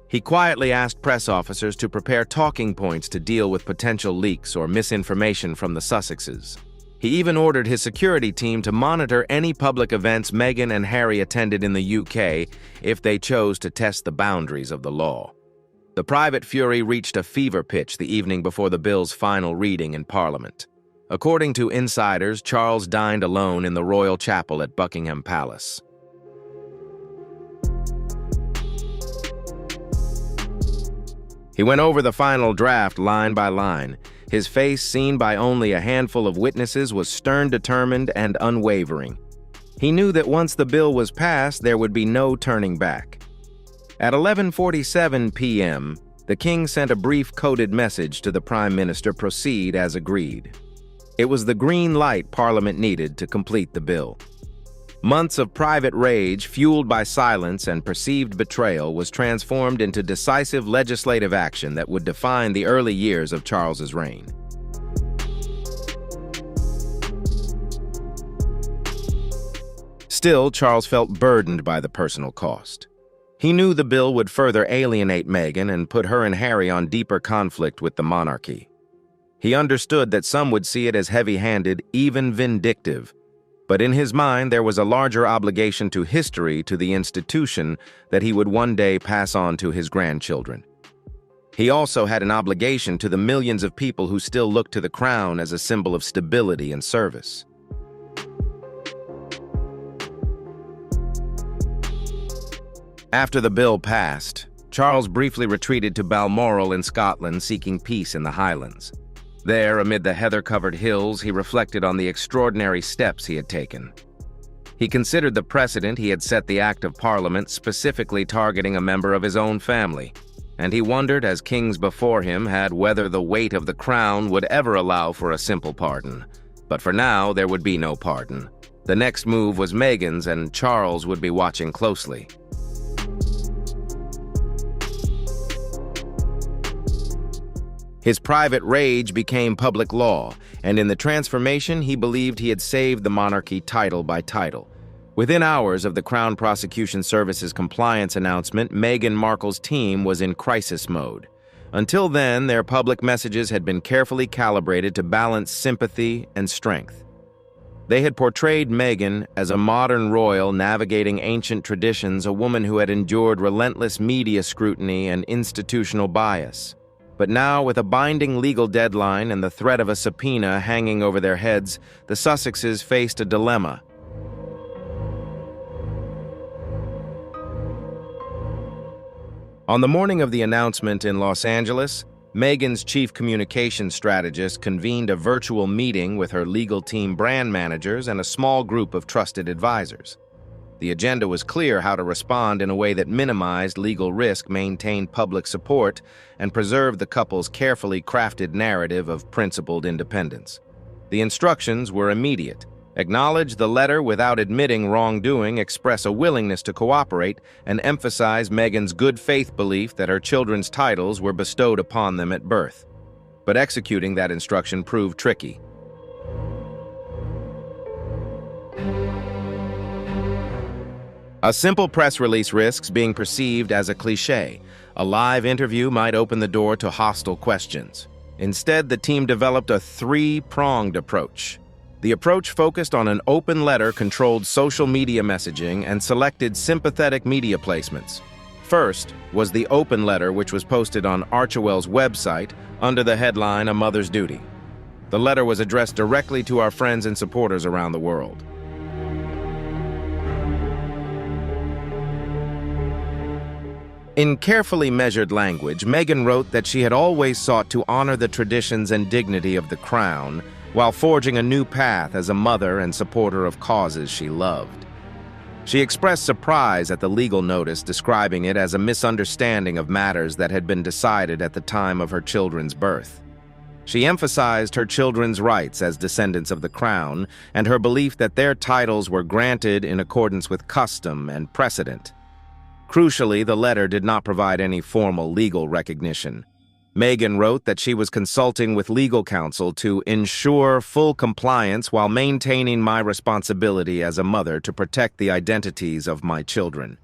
He quietly asked press officers to prepare talking points to deal with potential leaks or misinformation from the Sussexes. He even ordered his security team to monitor any public events Meghan and Harry attended in the UK if they chose to test the boundaries of the law. The private fury reached a fever pitch the evening before the bill's final reading in Parliament. According to insiders, Charles dined alone in the royal chapel at Buckingham Palace. He went over the final draft line by line. His face, seen by only a handful of witnesses, was stern, determined, and unwavering. He knew that once the bill was passed, there would be no turning back. At 11:47 p.m., the king sent a brief coded message to the prime minister: proceed as agreed. It was the green light Parliament needed to complete the bill. Months of private rage, fueled by silence and perceived betrayal, was transformed into decisive legislative action that would define the early years of Charles's reign. Still, Charles felt burdened by the personal cost. He knew the bill would further alienate Meghan and put her and Harry on deeper conflict with the monarchy. He understood that some would see it as heavy-handed, even vindictive. But in his mind, there was a larger obligation to history, to the institution, that he would one day pass on to his grandchildren. He also had an obligation to the millions of people who still looked to the crown as a symbol of stability and service. After the bill passed, Charles briefly retreated to Balmoral in Scotland, seeking peace in the Highlands. There, amid the heather-covered hills, he reflected on the extraordinary steps he had taken. He considered the precedent he had set the Act of Parliament, specifically targeting a member of his own family, and he wondered, as kings before him had, whether the weight of the crown would ever allow for a simple pardon. But for now, there would be no pardon. The next move was Meghan's, and Charles would be watching closely. His private rage became public law, and in the transformation, he believed he had saved the monarchy title by title. Within hours of the Crown Prosecution Service's compliance announcement, Meghan Markle's team was in crisis mode. Until then, their public messages had been carefully calibrated to balance sympathy and strength. They had portrayed Meghan as a modern royal navigating ancient traditions, a woman who had endured relentless media scrutiny and institutional bias. But now, with a binding legal deadline and the threat of a subpoena hanging over their heads, the Sussexes faced a dilemma. On the morning of the announcement in Los Angeles, Meghan's chief communications strategist convened a virtual meeting with her legal team brand managers and a small group of trusted advisors. The agenda was clear: how to respond in a way that minimized legal risk, maintained public support, and preserved the couple's carefully crafted narrative of principled independence. The instructions were immediate: acknowledge the letter without admitting wrongdoing, express a willingness to cooperate, and emphasize Meghan's good faith belief that her children's titles were bestowed upon them at birth. But executing that instruction proved tricky. A simple press release risks being perceived as a cliché. A live interview might open the door to hostile questions. Instead, the team developed a three-pronged approach. The approach focused on an open letter, controlled social media messaging, and selected sympathetic media placements. First was the open letter, which was posted on Archewell's website under the headline, "A Mother's Duty." The letter was addressed directly to our friends and supporters around the world. In carefully measured language, Meghan wrote that she had always sought to honor the traditions and dignity of the crown while forging a new path as a mother and supporter of causes she loved. She expressed surprise at the legal notice, describing it as a misunderstanding of matters that had been decided at the time of her children's birth. She emphasized her children's rights as descendants of the crown and her belief that their titles were granted in accordance with custom and precedent. Crucially, the letter did not provide any formal legal recognition. Meghan wrote that she was consulting with legal counsel to ensure full compliance while maintaining my responsibility as a mother to protect the identities of my children.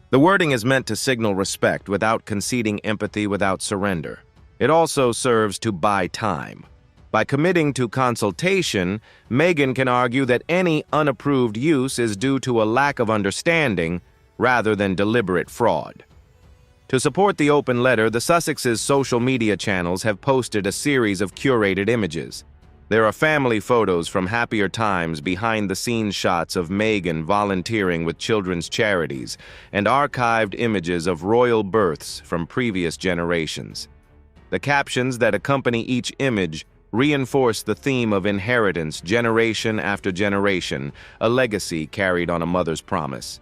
The wording is meant to signal respect without conceding empathy, without surrender. It also serves to buy time. By committing to consultation, Meghan can argue that any unapproved use is due to a lack of understanding rather than deliberate fraud. To support the open letter, the Sussexes' social media channels have posted a series of curated images. There are family photos from happier times, behind-the-scenes shots of Meghan volunteering with children's charities, and archived images of royal births from previous generations. The captions that accompany each image reinforce the theme of inheritance generation after generation, a legacy carried on a mother's promise.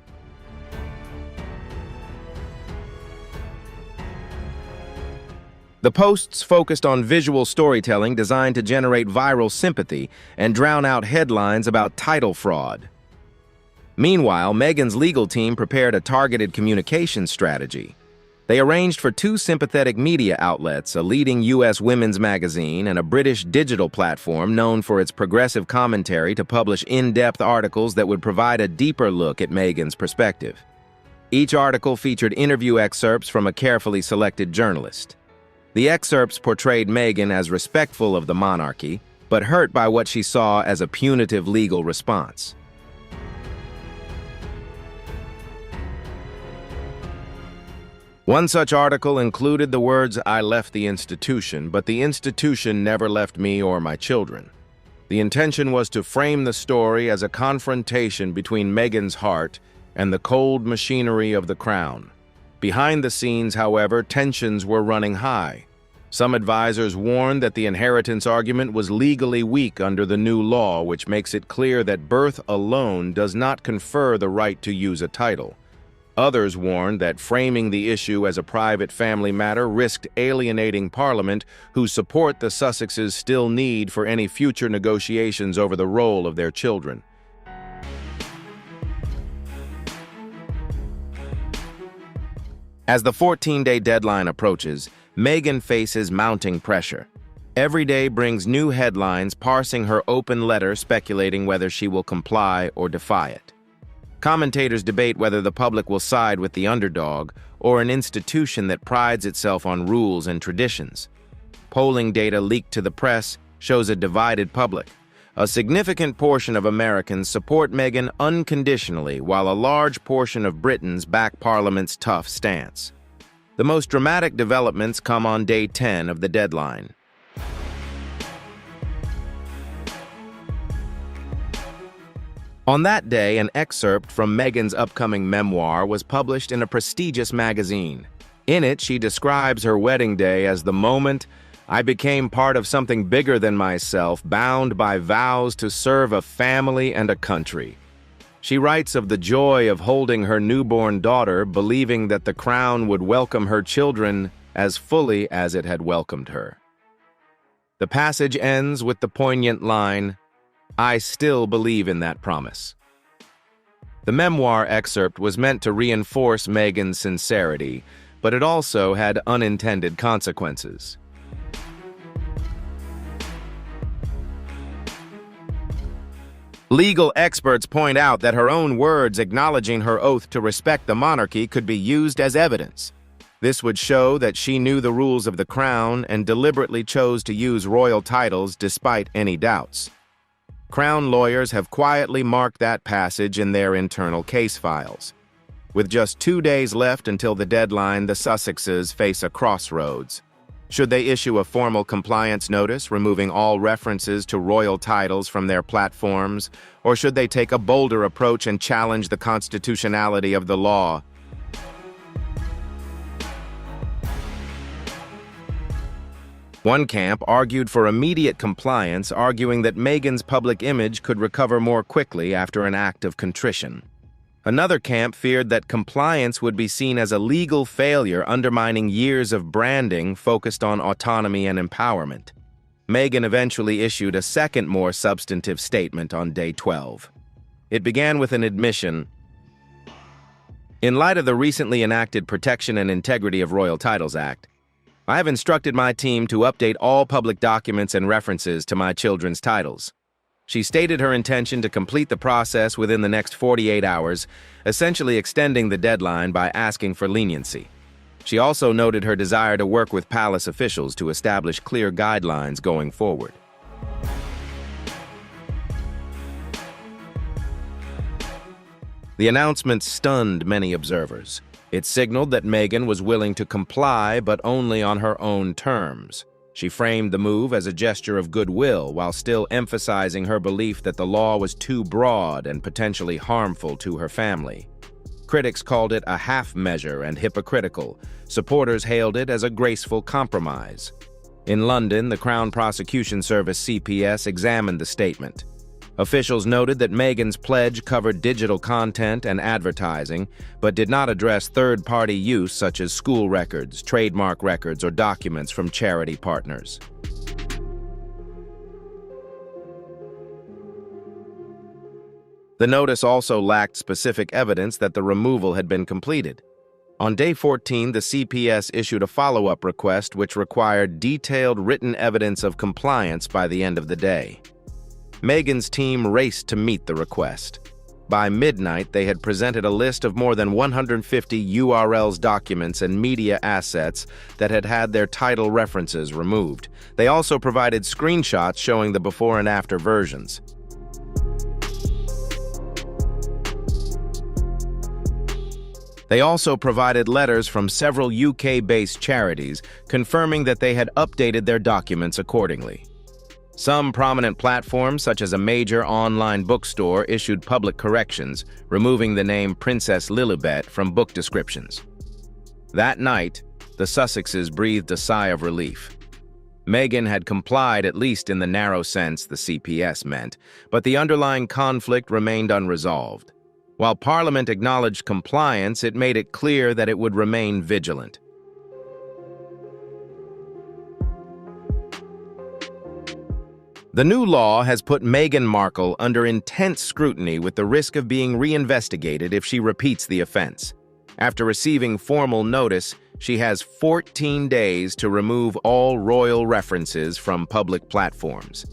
The posts focused on visual storytelling designed to generate viral sympathy and drown out headlines about title fraud. Meanwhile, Meghan's legal team prepared a targeted communications strategy. They arranged for two sympathetic media outlets, a leading U.S. women's magazine and a British digital platform known for its progressive commentary, to publish in-depth articles that would provide a deeper look at Meghan's perspective. Each article featured interview excerpts from a carefully selected journalist. The excerpts portrayed Meghan as respectful of the monarchy, but hurt by what she saw as a punitive legal response. One such article included the words, "I left the institution, but the institution never left me or my children." The intention was to frame the story as a confrontation between Meghan's heart and the cold machinery of the crown. Behind the scenes, however, tensions were running high. Some advisors warned that the inheritance argument was legally weak under the new law, which makes it clear that birth alone does not confer the right to use a title. Others warned that framing the issue as a private family matter risked alienating Parliament, whose support the Sussexes still need for any future negotiations over the role of their children. As the 14-day deadline approaches, Meghan faces mounting pressure. Every day brings new headlines parsing her open letter, speculating whether she will comply or defy it. Commentators debate whether the public will side with the underdog or an institution that prides itself on rules and traditions. Polling data leaked to the press shows a divided public. A significant portion of Americans support Meghan unconditionally, while a large portion of Britons back Parliament's tough stance. The most dramatic developments come on day 10 of the deadline. On that day, an excerpt from Meghan's upcoming memoir was published in a prestigious magazine. In it, she describes her wedding day as the moment I became part of something bigger than myself, bound by vows to serve a family and a country. She writes of the joy of holding her newborn daughter, believing that the crown would welcome her children as fully as it had welcomed her. The passage ends with the poignant line, "I still believe in that promise." The memoir excerpt was meant to reinforce Meghan's sincerity, but it also had unintended consequences. Legal experts point out that her own words acknowledging her oath to respect the monarchy could be used as evidence. This would show that she knew the rules of the crown and deliberately chose to use royal titles despite any doubts. Crown lawyers have quietly marked that passage in their internal case files. With just 2 days left until the deadline, the Sussexes face a crossroads. Should they issue a formal compliance notice, removing all references to royal titles from their platforms, or should they take a bolder approach and challenge the constitutionality of the law? One camp argued for immediate compliance, arguing that Meghan's public image could recover more quickly after an act of contrition. Another camp feared that compliance would be seen as a legal failure, undermining years of branding focused on autonomy and empowerment. Meghan eventually issued a second, more substantive statement on day 12. It began with an admission. In light of the recently enacted Protection and Integrity of Royal Titles Act, I have instructed my team to update all public documents and references to my children's titles. She stated her intention to complete the process within the next 48 hours, essentially extending the deadline by asking for leniency. She also noted her desire to work with palace officials to establish clear guidelines going forward. The announcement stunned many observers. It signaled that Meghan was willing to comply, but only on her own terms. She framed the move as a gesture of goodwill while still emphasizing her belief that the law was too broad and potentially harmful to her family. Critics called it a half measure and hypocritical. Supporters hailed it as a graceful compromise. In London, the Crown Prosecution Service (CPS) examined the statement. Officials noted that Meghan's pledge covered digital content and advertising, but did not address third-party use such as school records, trademark records, or documents from charity partners. The notice also lacked specific evidence that the removal had been completed. On day 14, the CPS issued a follow-up request which required detailed written evidence of compliance by the end of the day. Meghan's team raced to meet the request. By midnight, they had presented a list of more than 150 URLs, documents, and media assets that had had their title references removed. They also provided screenshots showing the before and after versions. They also provided letters from several UK-based charities confirming that they had updated their documents accordingly. Some prominent platforms, such as a major online bookstore, issued public corrections, removing the name Princess Lilibet from book descriptions. That night, the Sussexes breathed a sigh of relief. Meghan had complied, at least in the narrow sense the CPS meant, but the underlying conflict remained unresolved. While Parliament acknowledged compliance, it made it clear that it would remain vigilant. The new law has put Meghan Markle under intense scrutiny with the risk of being reinvestigated if she repeats the offense. After receiving formal notice, she has 14 days to remove all royal references from public platforms.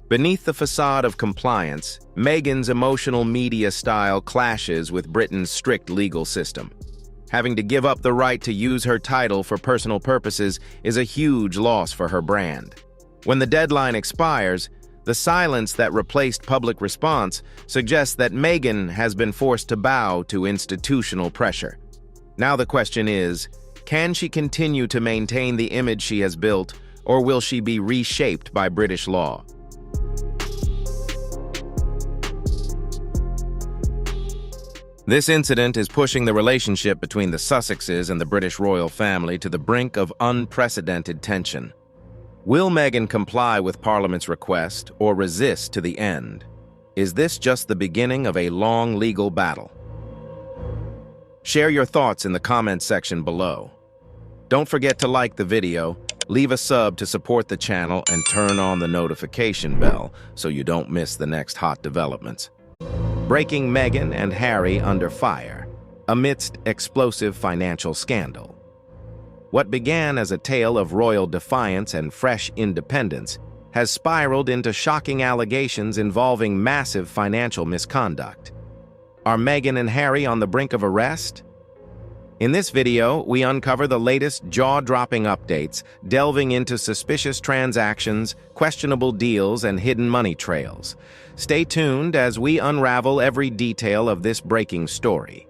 Beneath the facade of compliance, Meghan's emotional media style clashes with Britain's strict legal system. Having to give up the right to use her title for personal purposes is a huge loss for her brand. When the deadline expires, the silence that replaced public response suggests that Meghan has been forced to bow to institutional pressure. Now the question is, can she continue to maintain the image she has built, or will she be reshaped by British law? This incident is pushing the relationship between the Sussexes and the British royal family to the brink of unprecedented tension. Will Meghan comply with Parliament's request or resist to the end? Is this just the beginning of a long legal battle? Share your thoughts in the comments section below. Don't forget to like the video, leave a sub to support the channel, and turn on the notification bell so you don't miss the next hot developments. Breaking Meghan and Harry under fire amidst explosive financial scandal. What began as a tale of royal defiance and fresh independence has spiraled into shocking allegations involving massive financial misconduct. Are Meghan and Harry on the brink of arrest? In this video, we uncover the latest jaw-dropping updates, delving into suspicious transactions, questionable deals, and hidden money trails. Stay tuned as we unravel every detail of this breaking story.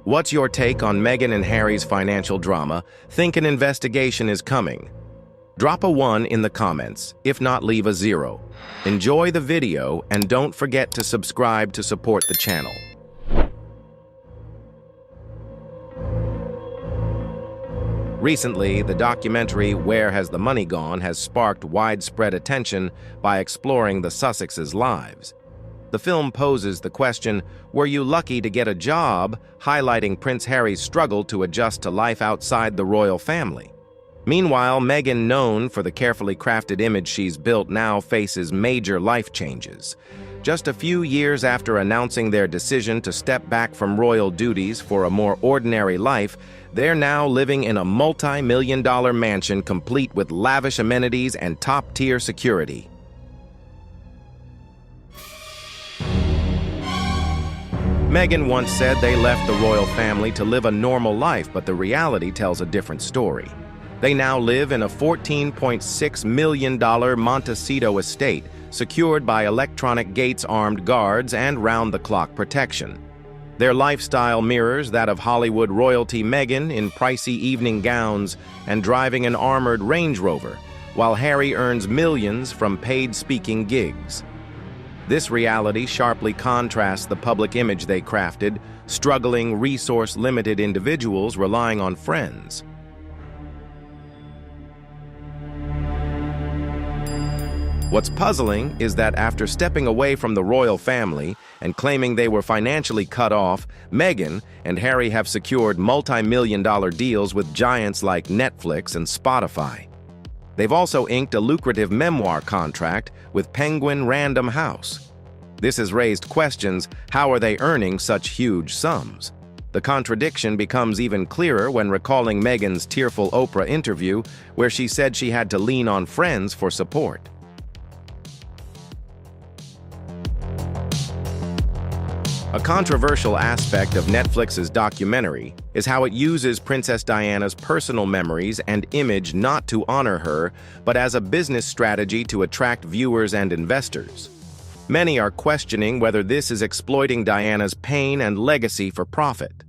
What's your take on Meghan and Harry's financial drama? Think an investigation is coming? Drop a 1 in the comments, if not leave a 0. Enjoy the video and don't forget to subscribe to support the channel. Recently, the documentary Where Has the Money Gone has sparked widespread attention by exploring the Sussexes' lives. The film poses the question, were you lucky to get a job, highlighting Prince Harry's struggle to adjust to life outside the royal family. Meanwhile, Meghan, known for the carefully crafted image she's built, now faces major life changes. Just a few years after announcing their decision to step back from royal duties for a more ordinary life, they're now living in a multi-million-dollar mansion complete with lavish amenities and top-tier Meghan once said they left the royal family to live a normal life, but the reality tells a different story. They now live in a $14.6 million Montecito estate, secured by electronic gates, armed guards, and round-the-clock protection. Their lifestyle mirrors that of Hollywood royalty, Meghan in pricey evening gowns and driving an armored Range Rover, while Harry earns millions from paid speaking gigs. This reality sharply contrasts the public image they crafted, struggling, resource-limited individuals relying on friends. What's puzzling is that after stepping away from the royal family and claiming they were financially cut off, Meghan and Harry have secured multi-million-dollar deals with giants like Netflix and Spotify. They've also inked a lucrative memoir contract with Penguin Random House. This has raised questions: how are they earning such huge sums? The contradiction becomes even clearer when recalling Meghan's tearful Oprah interview, where she said she had to lean on friends for support. A controversial aspect of Netflix's documentary is how it uses Princess Diana's personal memories and image not to honor her, but as a business strategy to attract viewers and investors. Many are questioning whether this is exploiting Diana's pain and legacy for profit.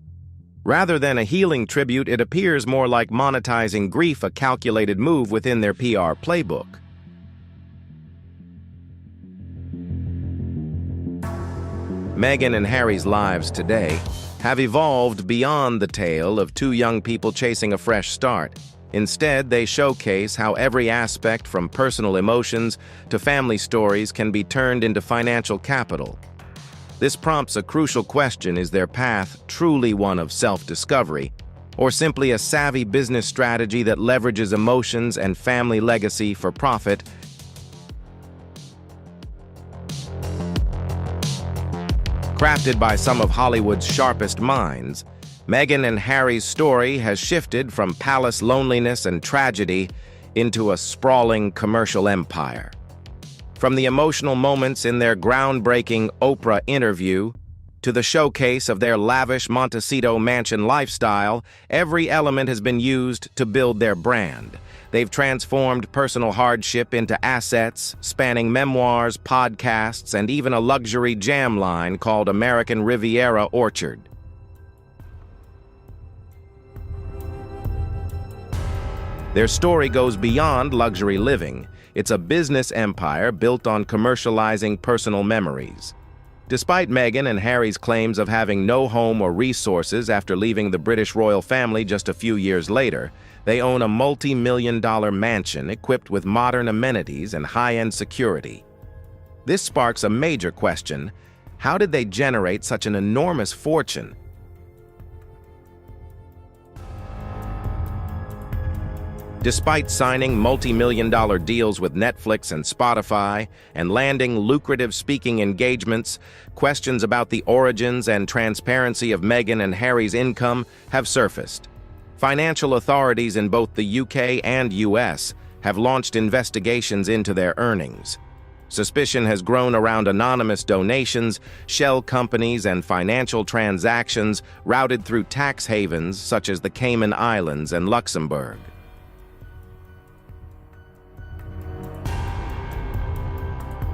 Rather than a healing tribute, it appears more like monetizing grief, a calculated move within their PR playbook. Meghan and Harry's lives today have evolved beyond the tale of two young people chasing a fresh start. Instead, they showcase how every aspect, from personal emotions to family stories, can be turned into financial capital. This prompts a crucial question: is their path truly one of self-discovery, or simply a savvy business strategy that leverages emotions and family legacy for profit? Crafted by some of Hollywood's sharpest minds, Meghan and Harry's story has shifted from palace loneliness and tragedy into a sprawling commercial empire. From the emotional moments in their groundbreaking Oprah interview to the showcase of their lavish Montecito mansion lifestyle, every element has been used to build their brand. They've transformed personal hardship into assets, spanning memoirs, podcasts, and even a luxury jam line called American Riviera Orchard. Their story goes beyond luxury living. It's a business empire built on commercializing personal memories. Despite Meghan and Harry's claims of having no home or resources after leaving the British royal family just a few years later, they own a multi-million-dollar mansion equipped with modern amenities and high-end security. This sparks a major question: how did they generate such an enormous fortune? Despite signing multi-million-dollar deals with Netflix and Spotify and landing lucrative speaking engagements, questions about the origins and transparency of Meghan and Harry's income have surfaced. Financial authorities in both the UK and US have launched investigations into their earnings. Suspicion has grown around anonymous donations, shell companies, and financial transactions routed through tax havens such as the Cayman Islands and Luxembourg.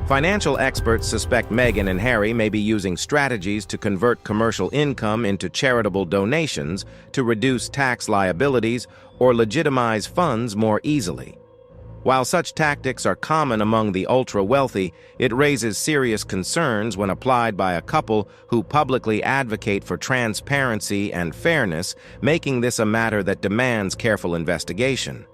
Financial experts suspect Meghan and Harry may be using strategies to convert commercial income into charitable donations to reduce tax liabilities or legitimize funds more easily. While such tactics are common among the ultra-wealthy, it raises serious concerns when applied by a couple who publicly advocate for transparency and fairness, making this a matter that demands careful investigation.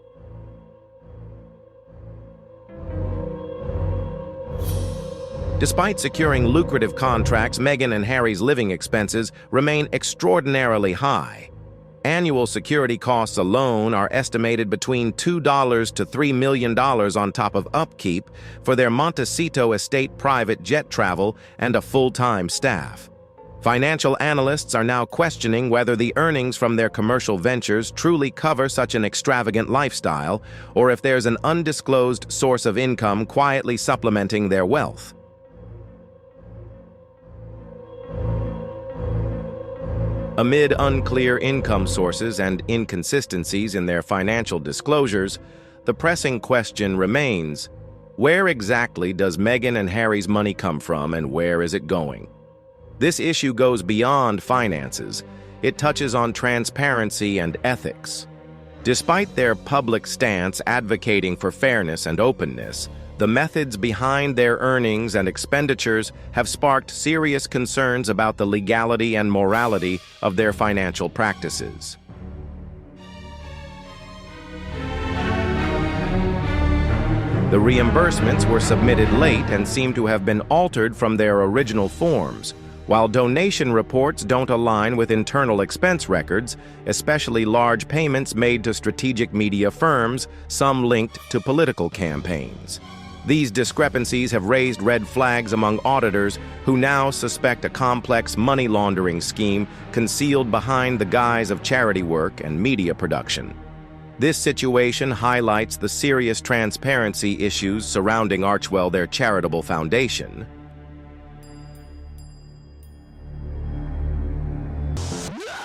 Despite securing lucrative contracts, Meghan and Harry's living expenses remain extraordinarily high. Annual security costs alone are estimated between $2 to $3 million on top of upkeep for their Montecito estate, private jet travel, and a full-time staff. Financial analysts are now questioning whether the earnings from their commercial ventures truly cover such an extravagant lifestyle, or if there's an undisclosed source of income quietly supplementing their wealth. Amid unclear income sources and inconsistencies in their financial disclosures, the pressing question remains, where exactly does Meghan and Harry's money come from and where is it going? This issue goes beyond finances. It touches on transparency and ethics. Despite their public stance advocating for fairness and openness, the methods behind their earnings and expenditures have sparked serious concerns about the legality and morality of their financial practices. The reimbursements were submitted late and seem to have been altered from their original forms, while donation reports don't align with internal expense records, especially large payments made to strategic media firms, some linked to political campaigns. These discrepancies have raised red flags among auditors who now suspect a complex money laundering scheme concealed behind the guise of charity work and media production. This situation highlights the serious transparency issues surrounding Archwell, their charitable foundation.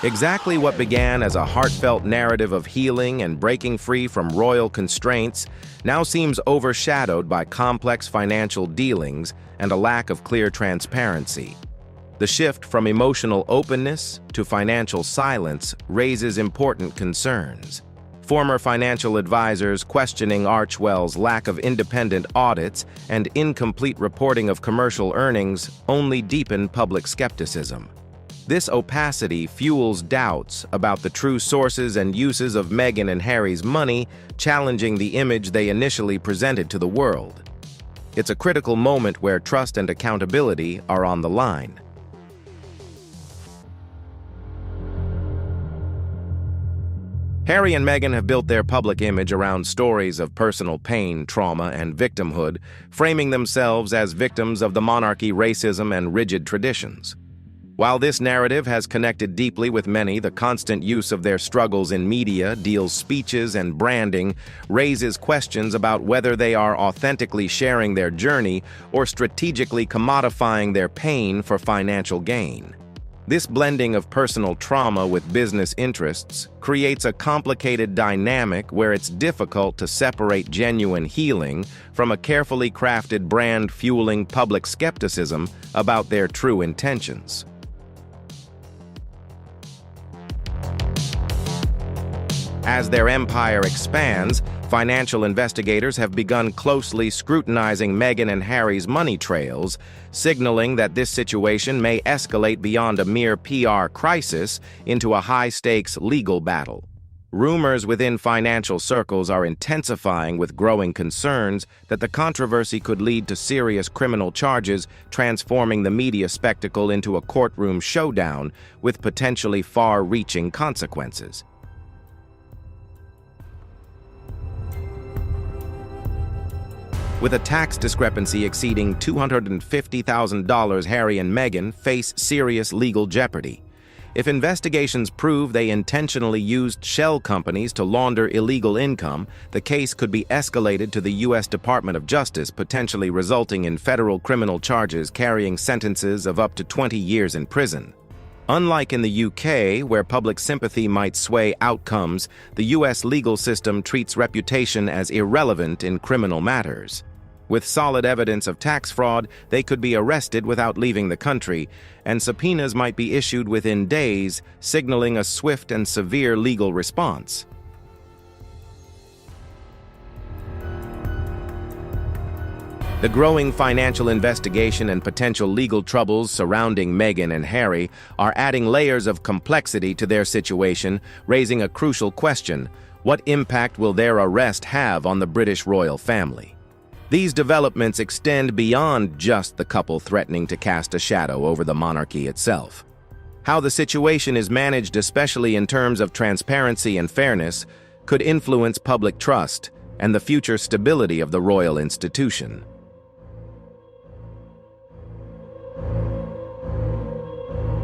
Exactly what began as a heartfelt narrative of healing and breaking free from royal constraints now seems overshadowed by complex financial dealings and a lack of clear transparency. The shift from emotional openness to financial silence raises important concerns. Former financial advisors questioning Archwell's lack of independent audits and incomplete reporting of commercial earnings only deepen public skepticism. This opacity fuels doubts about the true sources and uses of Meghan and Harry's money, challenging the image they initially presented to the world. It's a critical moment where trust and accountability are on the line. Harry and Meghan have built their public image around stories of personal pain, trauma, and victimhood, framing themselves as victims of the monarchy, racism, and rigid traditions. While this narrative has connected deeply with many, the constant use of their struggles in media, deals, speeches, and branding raises questions about whether they are authentically sharing their journey or strategically commodifying their pain for financial gain. This blending of personal trauma with business interests creates a complicated dynamic where it's difficult to separate genuine healing from a carefully crafted brand fueling public skepticism about their true intentions. As their empire expands, financial investigators have begun closely scrutinizing Meghan and Harry's money trails, signaling that this situation may escalate beyond a mere PR crisis into a high-stakes legal battle. Rumors within financial circles are intensifying with growing concerns that the controversy could lead to serious criminal charges, transforming the media spectacle into a courtroom showdown with potentially far-reaching consequences. With a tax discrepancy exceeding $250,000, Harry and Meghan face serious legal jeopardy. If investigations prove they intentionally used shell companies to launder illegal income, the case could be escalated to the U.S. Department of Justice, potentially resulting in federal criminal charges carrying sentences of up to 20 years in prison. Unlike in the UK, where public sympathy might sway outcomes, the U.S. legal system treats reputation as irrelevant in criminal matters. With solid evidence of tax fraud, they could be arrested without leaving the country, and subpoenas might be issued within days, signaling a swift and severe legal response. The growing financial investigation and potential legal troubles surrounding Meghan and Harry are adding layers of complexity to their situation, raising a crucial question: what impact will their arrest have on the British royal family? These developments extend beyond just the couple threatening to cast a shadow over the monarchy itself. How the situation is managed, especially in terms of transparency and fairness, could influence public trust and the future stability of the royal institution.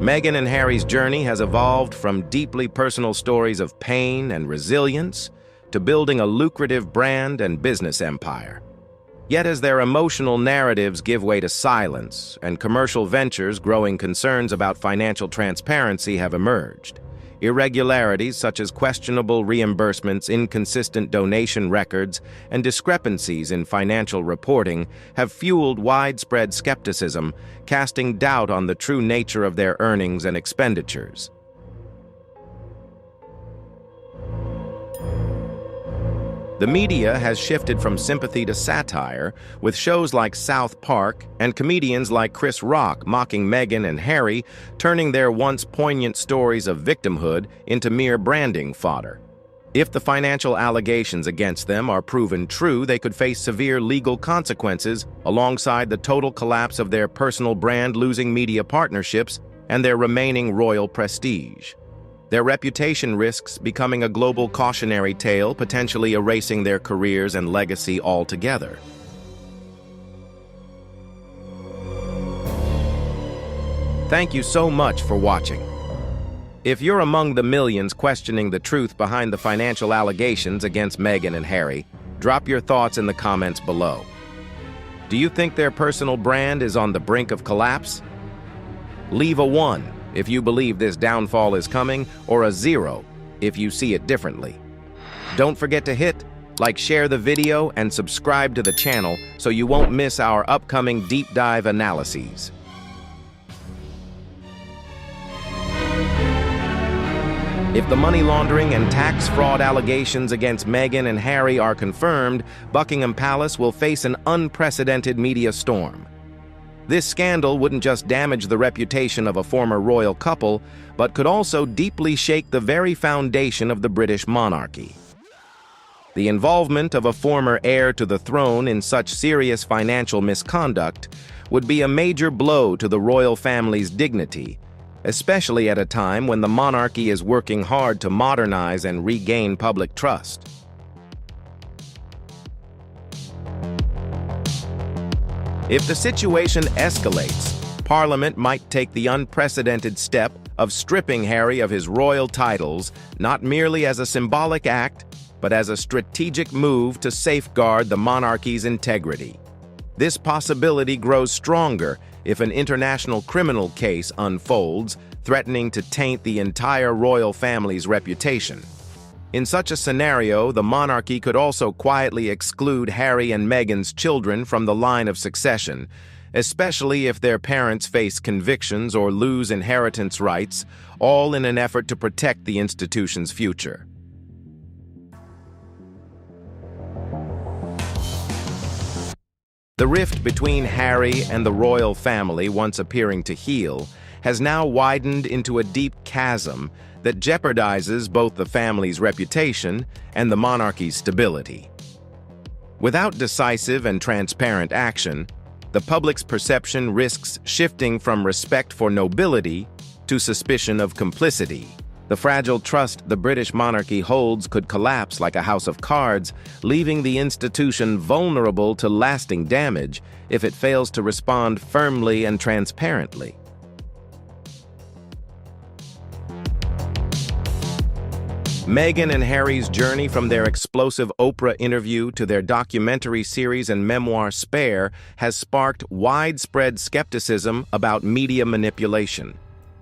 Meghan and Harry's journey has evolved from deeply personal stories of pain and resilience to building a lucrative brand and business empire. Yet as their emotional narratives give way to silence and commercial ventures, growing concerns about financial transparency have emerged. Irregularities such as questionable reimbursements, inconsistent donation records, and discrepancies in financial reporting have fueled widespread skepticism, casting doubt on the true nature of their earnings and expenditures. The media has shifted from sympathy to satire, with shows like South Park and comedians like Chris Rock mocking Meghan and Harry, turning their once poignant stories of victimhood into mere branding fodder. If the financial allegations against them are proven true, they could face severe legal consequences alongside the total collapse of their personal brand, losing media partnerships and their remaining royal prestige. Their reputation risks becoming a global cautionary tale, potentially erasing their careers and legacy altogether. Thank you so much for watching. If you're among the millions questioning the truth behind the financial allegations against Meghan and Harry, drop your thoughts in the comments below. Do you think their personal brand is on the brink of collapse? Leave a 1 if you believe this downfall is coming, or a 0 if you see it differently. Don't forget to hit like, share the video, and subscribe to the channel so you won't miss our upcoming deep dive analyses. If the money laundering and tax fraud allegations against Meghan and Harry are confirmed, Buckingham Palace will face an unprecedented media storm. This scandal wouldn't just damage the reputation of a former royal couple, but could also deeply shake the very foundation of the British monarchy. The involvement of a former heir to the throne in such serious financial misconduct would be a major blow to the royal family's dignity, especially at a time when the monarchy is working hard to modernize and regain public trust. If the situation escalates, Parliament might take the unprecedented step of stripping Harry of his royal titles, not merely as a symbolic act, but as a strategic move to safeguard the monarchy's integrity. This possibility grows stronger if an international criminal case unfolds, threatening to taint the entire royal family's reputation. In such a scenario, the monarchy could also quietly exclude Harry and Meghan's children from the line of succession, especially if their parents face convictions or lose inheritance rights, all in an effort to protect the institution's future. The rift between Harry and the royal family, once appearing to heal, has now widened into a deep chasm that jeopardizes both the family's reputation and the monarchy's stability. Without decisive and transparent action, the public's perception risks shifting from respect for nobility to suspicion of complicity. The fragile trust the British monarchy holds could collapse like a house of cards, leaving the institution vulnerable to lasting damage if it fails to respond firmly and transparently. Meghan and Harry's journey from their explosive Oprah interview to their documentary series and memoir Spare has sparked widespread skepticism about media manipulation.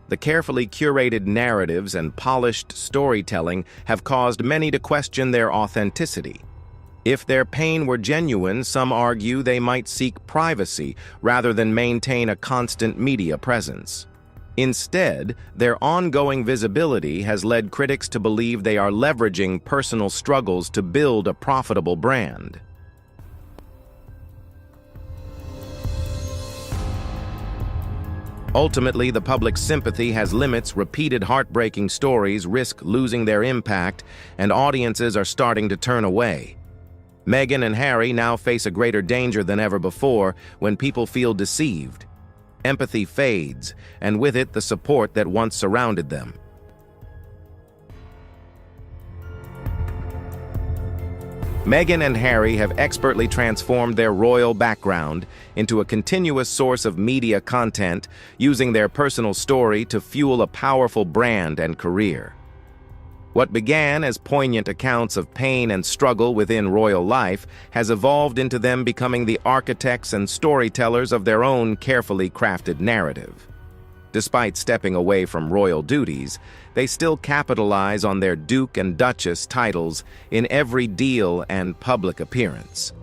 The carefully curated narratives and polished storytelling have caused many to question their authenticity. If their pain were genuine, some argue they might seek privacy rather than maintain a constant media presence. Instead, their ongoing visibility has led critics to believe they are leveraging personal struggles to build a profitable brand. Ultimately, the public's sympathy has limits. Repeated heartbreaking stories risk losing their impact, and audiences are starting to turn away. Meghan and Harry now face a greater danger than ever before when people feel deceived. Empathy fades, and with it the support that once surrounded them. Meghan and Harry have expertly transformed their royal background into a continuous source of media content, using their personal story to fuel a powerful brand and career. What began as poignant accounts of pain and struggle within royal life has evolved into them becoming the architects and storytellers of their own carefully crafted narrative. Despite stepping away from royal duties, they still capitalize on their Duke and Duchess titles in every deal and public appearance.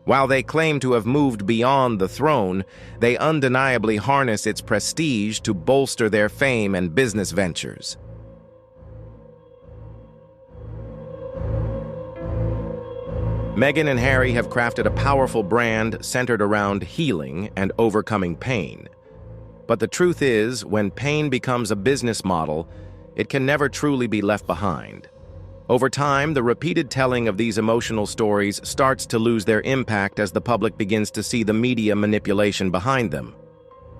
While they claim to have moved beyond the throne, they undeniably harness its prestige to bolster their fame and business ventures. Meghan and Harry have crafted a powerful brand centered around healing and overcoming pain. But the truth is, when pain becomes a business model, it can never truly be left behind. Over time, the repeated telling of these emotional stories starts to lose their impact as the public begins to see the media manipulation behind them.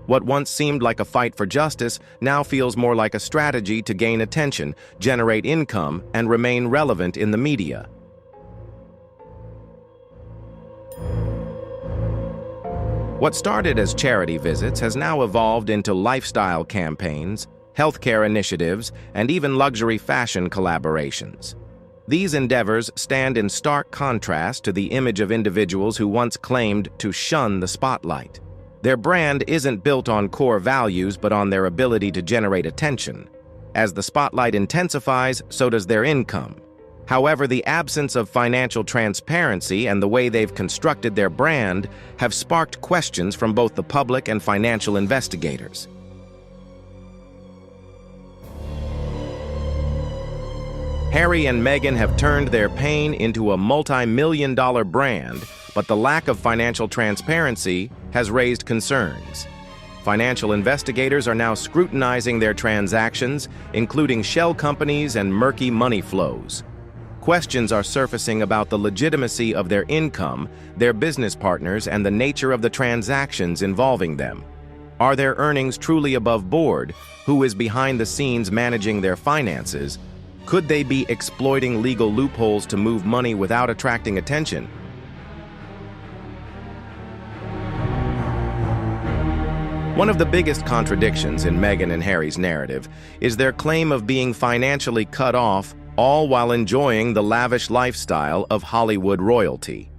What once seemed like a fight for justice now feels more like a strategy to gain attention, generate income, and remain relevant in the media. What started as charity visits has now evolved into lifestyle campaigns, healthcare initiatives, and even luxury fashion collaborations. These endeavors stand in stark contrast to the image of individuals who once claimed to shun the spotlight. Their brand isn't built on core values but on their ability to generate attention. As the spotlight intensifies, so does their income. However, the absence of financial transparency and the way they've constructed their brand have sparked questions from both the public and financial investigators. Harry and Meghan have turned their pain into a multi-million-dollar brand, but the lack of financial transparency has raised concerns. Financial investigators are now scrutinizing their transactions, including shell companies and murky money flows. Questions are surfacing about the legitimacy of their income, their business partners, and the nature of the transactions involving them. Are their earnings truly above board? Who is behind the scenes managing their finances? Could they be exploiting legal loopholes to move money without attracting attention? One of the biggest contradictions in Meghan and Harry's narrative is their claim of being financially cut off, all while enjoying the lavish lifestyle of Hollywood royalty.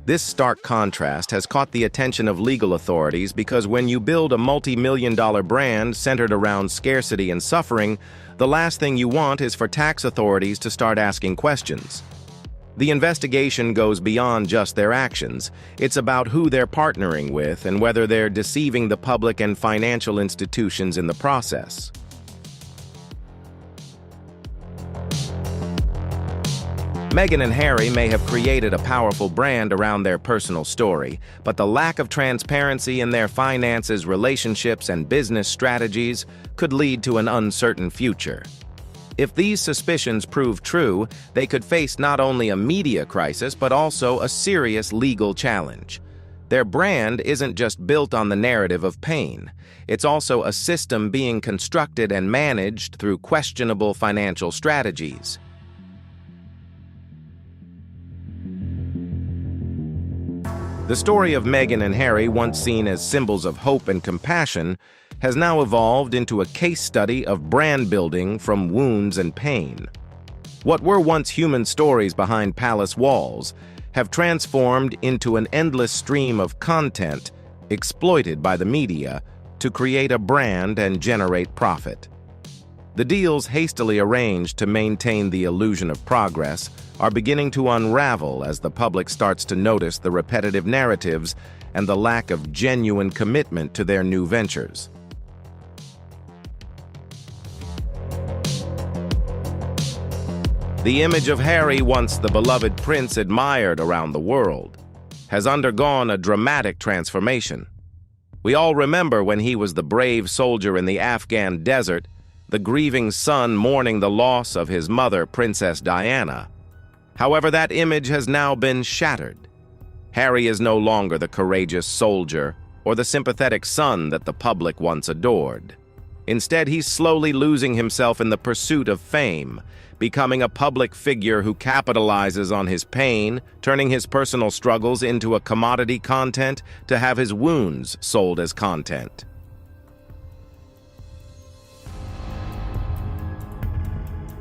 This stark contrast has caught the attention of legal authorities because when you build a multi-million-dollar brand centered around scarcity and suffering, the last thing you want is for tax authorities to start asking questions. The investigation goes beyond just their actions. It's about who they're partnering with and whether they're deceiving the public and financial institutions in the process. Meghan and Harry may have created a powerful brand around their personal story, but the lack of transparency in their finances, relationships, and business strategies could lead to an uncertain future. If these suspicions prove true, they could face not only a media crisis but also a serious legal challenge. Their brand isn't just built on the narrative of pain. It's also a system being constructed and managed through questionable financial strategies. The story of Meghan and Harry, once seen as symbols of hope and compassion, has now evolved into a case study of brand building from wounds and pain. What were once human stories behind palace walls have transformed into an endless stream of content exploited by the media to create a brand and generate profit. The deals hastily arranged to maintain the illusion of progress are beginning to unravel as the public starts to notice the repetitive narratives and the lack of genuine commitment to their new ventures. The image of Harry, once the beloved prince admired around the world, has undergone a dramatic transformation. We all remember when he was the brave soldier in the Afghan desert, the grieving son mourning the loss of his mother, Princess Diana. However, that image has now been shattered. Harry is no longer the courageous soldier or the sympathetic son that the public once adored. Instead, he's slowly losing himself in the pursuit of fame, becoming a public figure who capitalizes on his pain, turning his personal struggles into a commodity content to have his wounds sold as content.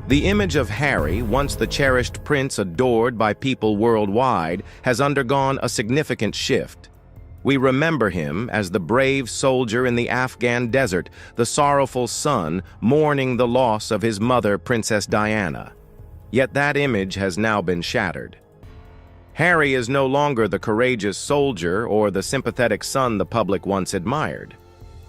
The image of Harry, once the cherished prince adored by people worldwide, has undergone a significant shift. We remember him as the brave soldier in the Afghan desert, the sorrowful son mourning the loss of his mother, Princess Diana. Yet that image has now been shattered. Harry is no longer the courageous soldier or the sympathetic son the public once admired.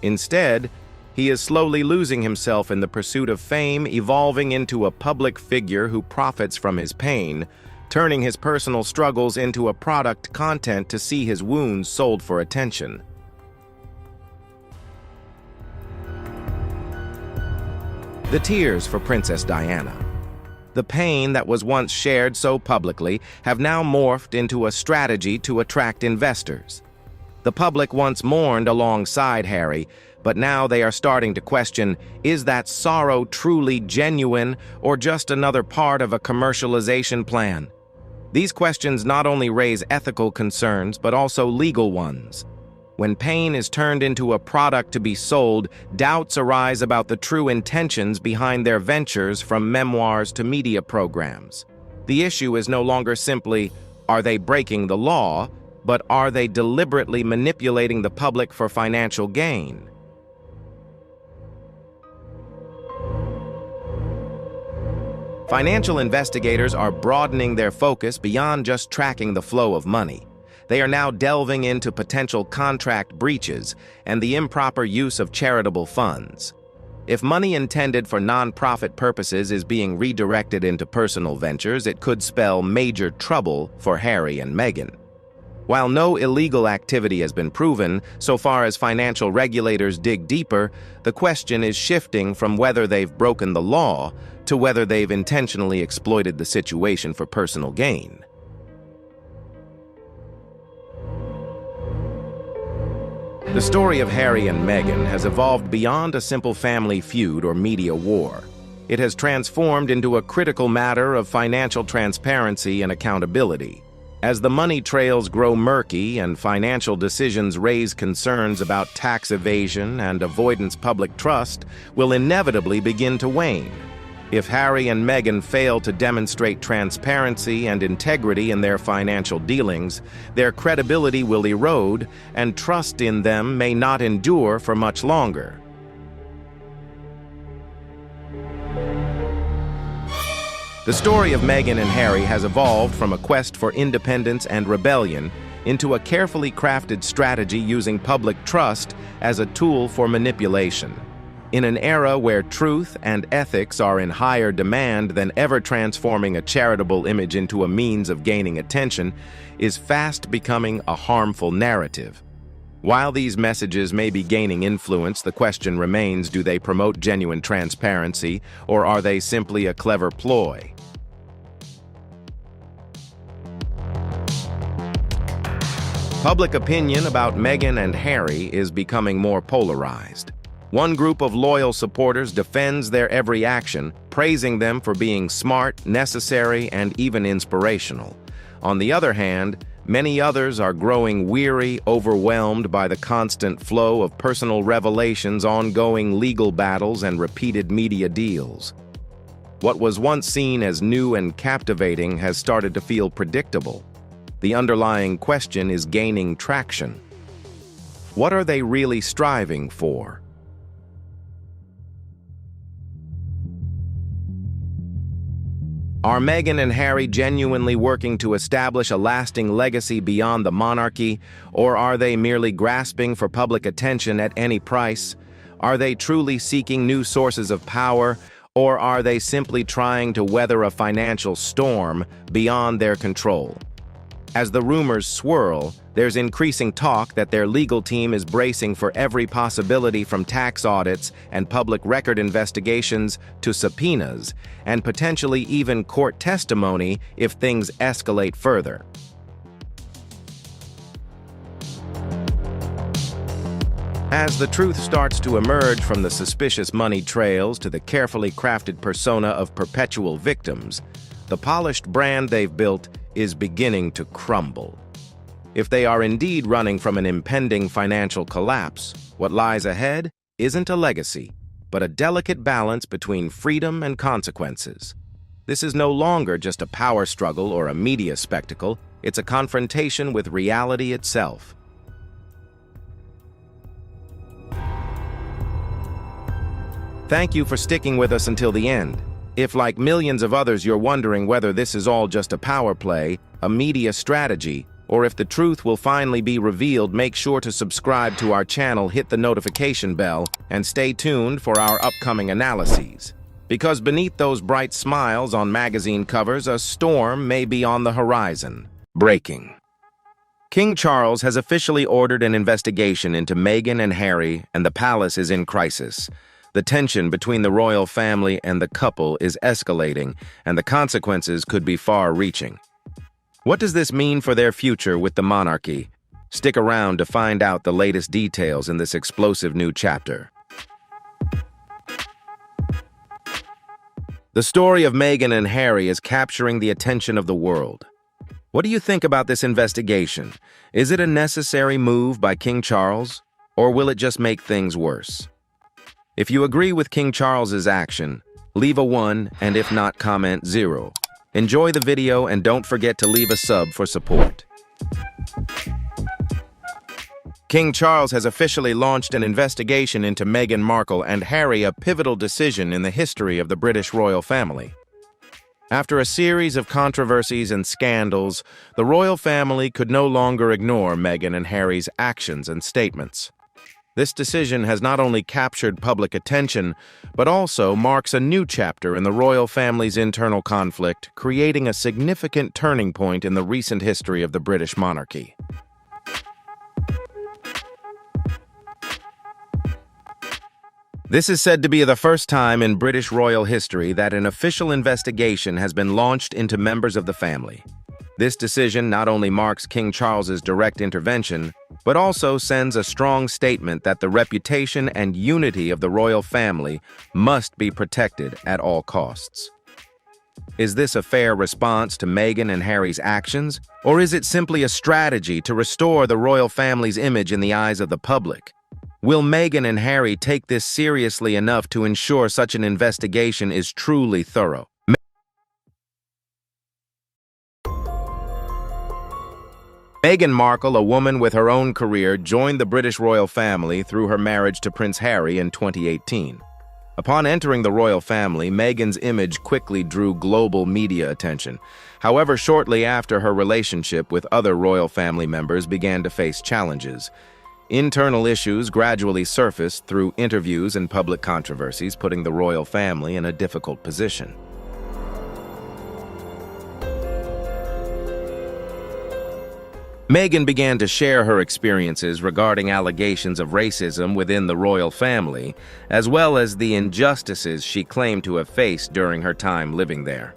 Instead, he is slowly losing himself in the pursuit of fame, evolving into a public figure who profits from his pain, turning his personal struggles into a product content to see his wounds sold for attention. The tears for Princess Diana. The pain that was once shared so publicly have now morphed into a strategy to attract investors. The public once mourned alongside Harry, but now they are starting to question, is that sorrow truly genuine or just another part of a commercialization plan? These questions not only raise ethical concerns, but also legal ones. When pain is turned into a product to be sold, doubts arise about the true intentions behind their ventures, from memoirs to media programs. The issue is no longer simply, are they breaking the law, but are they deliberately manipulating the public for financial gain? Financial investigators are broadening their focus beyond just tracking the flow of money. They are now delving into potential contract breaches and the improper use of charitable funds. If money intended for non-profit purposes is being redirected into personal ventures, it could spell major trouble for Harry and Meghan. While no illegal activity has been proven, so far as financial regulators dig deeper, the question is shifting from whether they've broken the law to whether they've intentionally exploited the situation for personal gain. The story of Harry and Meghan has evolved beyond a simple family feud or media war. It has transformed into a critical matter of financial transparency and accountability. As the money trails grow murky and financial decisions raise concerns about tax evasion and avoidance, public trust will inevitably begin to wane. If Harry and Meghan fail to demonstrate transparency and integrity in their financial dealings, their credibility will erode and trust in them may not endure for much longer. The story of Meghan and Harry has evolved from a quest for independence and rebellion into a carefully crafted strategy using public trust as a tool for manipulation. In an era where truth and ethics are in higher demand than ever, transforming a charitable image into a means of gaining attention is fast becoming a harmful narrative. While these messages may be gaining influence, the question remains, do they promote genuine transparency, or are they simply a clever ploy? Public opinion about Meghan and Harry is becoming more polarized. One group of loyal supporters defends their every action, praising them for being smart, necessary, and even inspirational. On the other hand, many others are growing weary, overwhelmed by the constant flow of personal revelations, ongoing legal battles, and repeated media deals. What was once seen as new and captivating has started to feel predictable. The underlying question is gaining traction. What are they really striving for? Are Meghan and Harry genuinely working to establish a lasting legacy beyond the monarchy, or are they merely grasping for public attention at any price? Are they truly seeking new sources of power, or are they simply trying to weather a financial storm beyond their control? As the rumors swirl, there's increasing talk that their legal team is bracing for every possibility, from tax audits and public record investigations to subpoenas, and potentially even court testimony if things escalate further. As the truth starts to emerge from the suspicious money trails to the carefully crafted persona of perpetual victims, the polished brand they've built is beginning to crumble. If they are indeed running from an impending financial collapse, what lies ahead isn't a legacy, but a delicate balance between freedom and consequences. This is no longer just a power struggle or a media spectacle, it's a confrontation with reality itself. Thank you for sticking with us until the end. If, like millions of others, you're wondering whether this is all just a power play, a media strategy, or if the truth will finally be revealed, make sure to subscribe to our channel, hit the notification bell, and stay tuned for our upcoming analyses. Because beneath those bright smiles on magazine covers, a storm may be on the horizon. Breaking. King Charles has officially ordered an investigation into Meghan and Harry, and the palace is in crisis. The tension between the royal family and the couple is escalating, and the consequences could be far-reaching. What does this mean for their future with the monarchy? Stick around to find out the latest details in this explosive new chapter. The story of Meghan and Harry is capturing the attention of the world. What do you think about this investigation? Is it a necessary move by King Charles, or will it just make things worse? If you agree with King Charles's action, leave a 1, and if not, comment 0. Enjoy the video and don't forget to leave a sub for support. King Charles has officially launched an investigation into Meghan Markle and Harry, a pivotal decision in the history of the British royal family. After a series of controversies and scandals, the royal family could no longer ignore Meghan and Harry's actions and statements. This decision has not only captured public attention, but also marks a new chapter in the royal family's internal conflict, creating a significant turning point in the recent history of the British monarchy. This is said to be the first time in British royal history that an official investigation has been launched into members of the family. This decision not only marks King Charles's direct intervention, but also sends a strong statement that the reputation and unity of the royal family must be protected at all costs. Is this a fair response to Meghan and Harry's actions, or is it simply a strategy to restore the royal family's image in the eyes of the public? Will Meghan and Harry take this seriously enough to ensure such an investigation is truly thorough? Meghan Markle, a woman with her own career, joined the British royal family through her marriage to Prince Harry in 2018. Upon entering the royal family, Meghan's image quickly drew global media attention. However, shortly after, her relationship with other royal family members began to face challenges. Internal issues gradually surfaced through interviews and public controversies, putting the royal family in a difficult position. Meghan began to share her experiences regarding allegations of racism within the royal family, as well as the injustices she claimed to have faced during her time living there.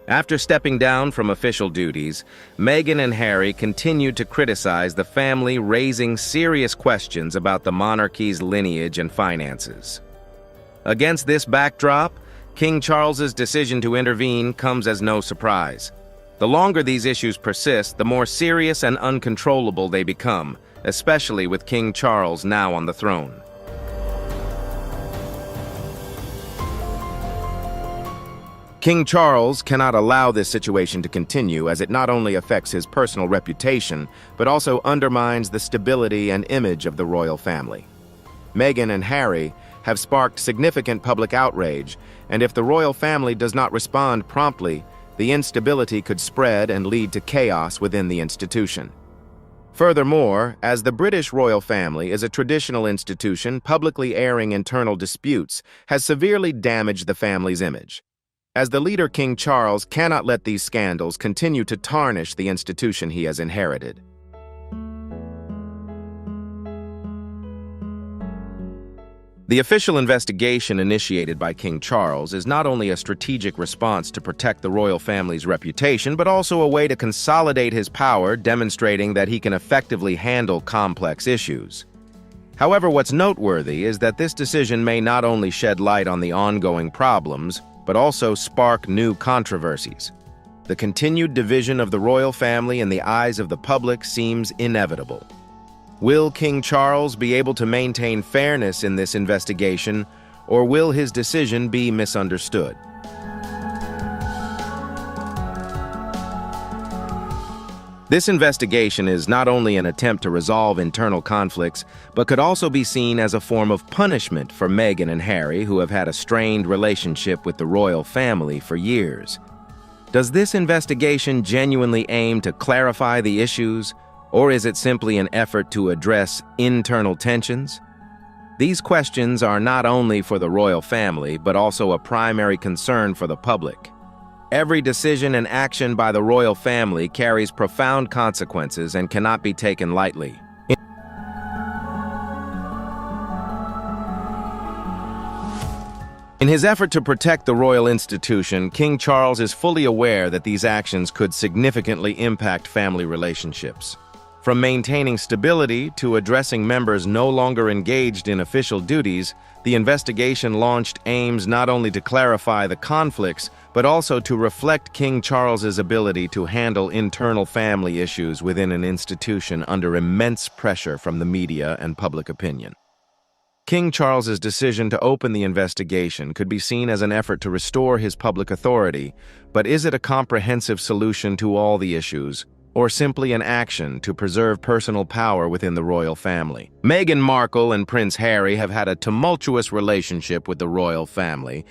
After stepping down from official duties, Meghan and Harry continued to criticize the family, raising serious questions about the monarchy's lineage and finances. Against this backdrop, King Charles's decision to intervene comes as no surprise. The longer these issues persist, the more serious and uncontrollable they become, especially with King Charles now on the throne. King Charles cannot allow this situation to continue, as it not only affects his personal reputation, but also undermines the stability and image of the royal family. Meghan and Harry have sparked significant public outrage, and if the royal family does not respond promptly, the instability could spread and lead to chaos within the institution. Furthermore, as the British royal family is a traditional institution, publicly airing internal disputes has severely damaged the family's image. As the leader, King Charles cannot let these scandals continue to tarnish the institution he has inherited. The official investigation initiated by King Charles is not only a strategic response to protect the royal family's reputation, but also a way to consolidate his power, demonstrating that he can effectively handle complex issues. However, what's noteworthy is that this decision may not only shed light on the ongoing problems, but also spark new controversies. The continued division of the royal family in the eyes of the public seems inevitable. Will King Charles be able to maintain fairness in this investigation, or will his decision be misunderstood? This investigation is not only an attempt to resolve internal conflicts, but could also be seen as a form of punishment for Meghan and Harry, who have had a strained relationship with the royal family for years. Does this investigation genuinely aim to clarify the issues, or is it simply an effort to address internal tensions? These questions are not only for the royal family, but also a primary concern for the public. Every decision and action by the royal family carries profound consequences and cannot be taken lightly. In his effort to protect the royal institution, King Charles is fully aware that these actions could significantly impact family relationships. From maintaining stability to addressing members no longer engaged in official duties, the investigation launched aims not only to clarify the conflicts, but also to reflect King Charles's ability to handle internal family issues within an institution under immense pressure from the media and public opinion. King Charles's decision to open the investigation could be seen as an effort to restore his public authority, but is it a comprehensive solution to all the issues, or simply an action to preserve personal power within the royal family? Meghan Markle and Prince Harry have had a tumultuous relationship with the royal family.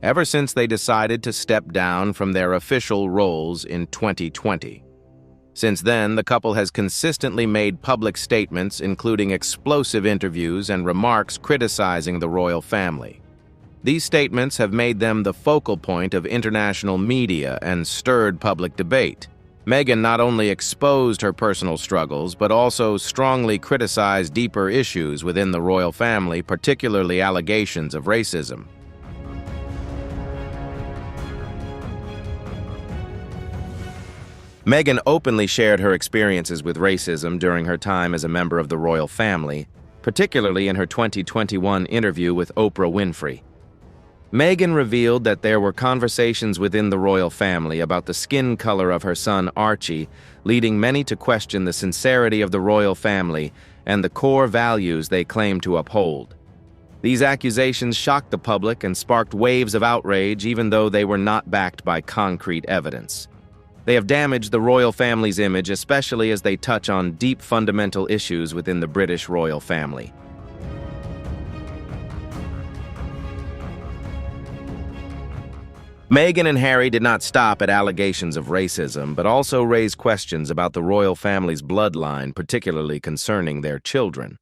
Ever since they decided to step down from their official roles in 2020. Since then, the couple has consistently made public statements, including explosive interviews and remarks criticizing the royal family. These statements have made them the focal point of international media and stirred public debate. Meghan not only exposed her personal struggles, but also strongly criticized deeper issues within the royal family, particularly allegations of racism. Meghan openly shared her experiences with racism during her time as a member of the royal family, particularly in her 2021 interview with Oprah Winfrey. Meghan revealed that there were conversations within the royal family about the skin color of her son Archie, leading many to question the sincerity of the royal family and the core values they claim to uphold. These accusations shocked the public and sparked waves of outrage, even though they were not backed by concrete evidence. They have damaged the royal family's image, especially as they touch on deep fundamental issues within the British royal family. Meghan and Harry did not stop at allegations of racism, but also raised questions about the royal family's bloodline, particularly concerning their children.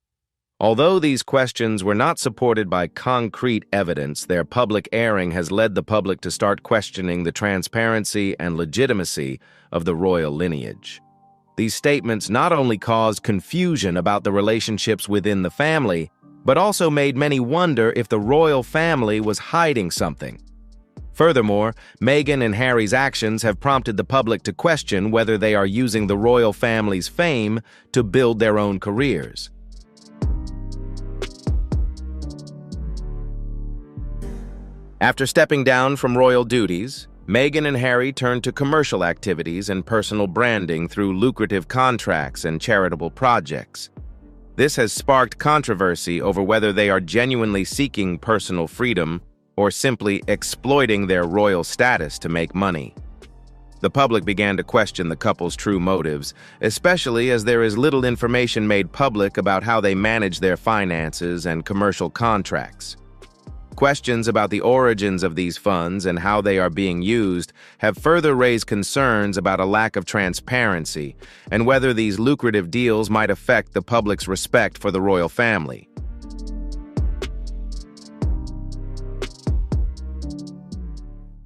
Although these questions were not supported by concrete evidence, their public airing has led the public to start questioning the transparency and legitimacy of the royal lineage. These statements not only caused confusion about the relationships within the family, but also made many wonder if the royal family was hiding something. Furthermore, Meghan and Harry's actions have prompted the public to question whether they are using the royal family's fame to build their own careers. After stepping down from royal duties, Meghan and Harry turned to commercial activities and personal branding through lucrative contracts and charitable projects. This has sparked controversy over whether they are genuinely seeking personal freedom or simply exploiting their royal status to make money. The public began to question the couple's true motives, especially as there is little information made public about how they manage their finances and commercial contracts. Questions about the origins of these funds and how they are being used have further raised concerns about a lack of transparency and whether these lucrative deals might affect the public's respect for the royal family.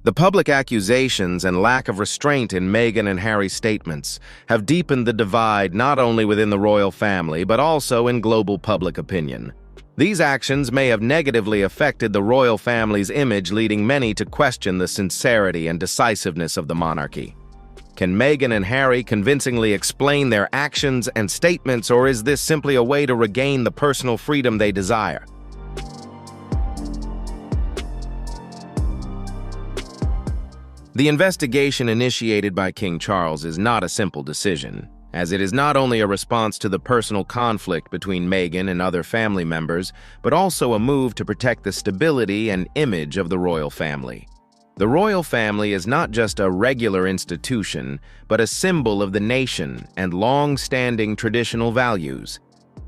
The public accusations and lack of restraint in Meghan and Harry's statements have deepened the divide not only within the royal family but also in global public opinion. These actions may have negatively affected the royal family's image, leading many to question the sincerity and decisiveness of the monarchy. Can Meghan and Harry convincingly explain their actions and statements, or is this simply a way to regain the personal freedom they desire? The investigation initiated by King Charles is not a simple decision. as it is not only a response to the personal conflict between Meghan and other family members, but also a move to protect the stability and image of the royal family. The royal family is not just a regular institution, but a symbol of the nation and long-standing traditional values.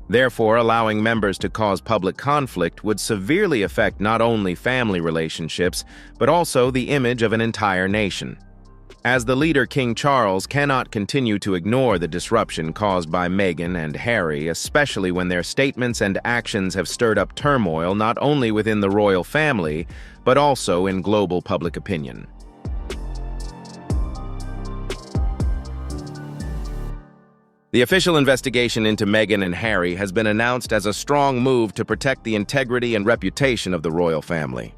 Therefore, allowing members to cause public conflict would severely affect not only family relationships, but also the image of an entire nation. As the leader, King Charles cannot continue to ignore the disruption caused by Meghan and Harry, especially when their statements and actions have stirred up turmoil not only within the royal family, but also in global public opinion. The official investigation into Meghan and Harry has been announced as a strong move to protect the integrity and reputation of the royal family.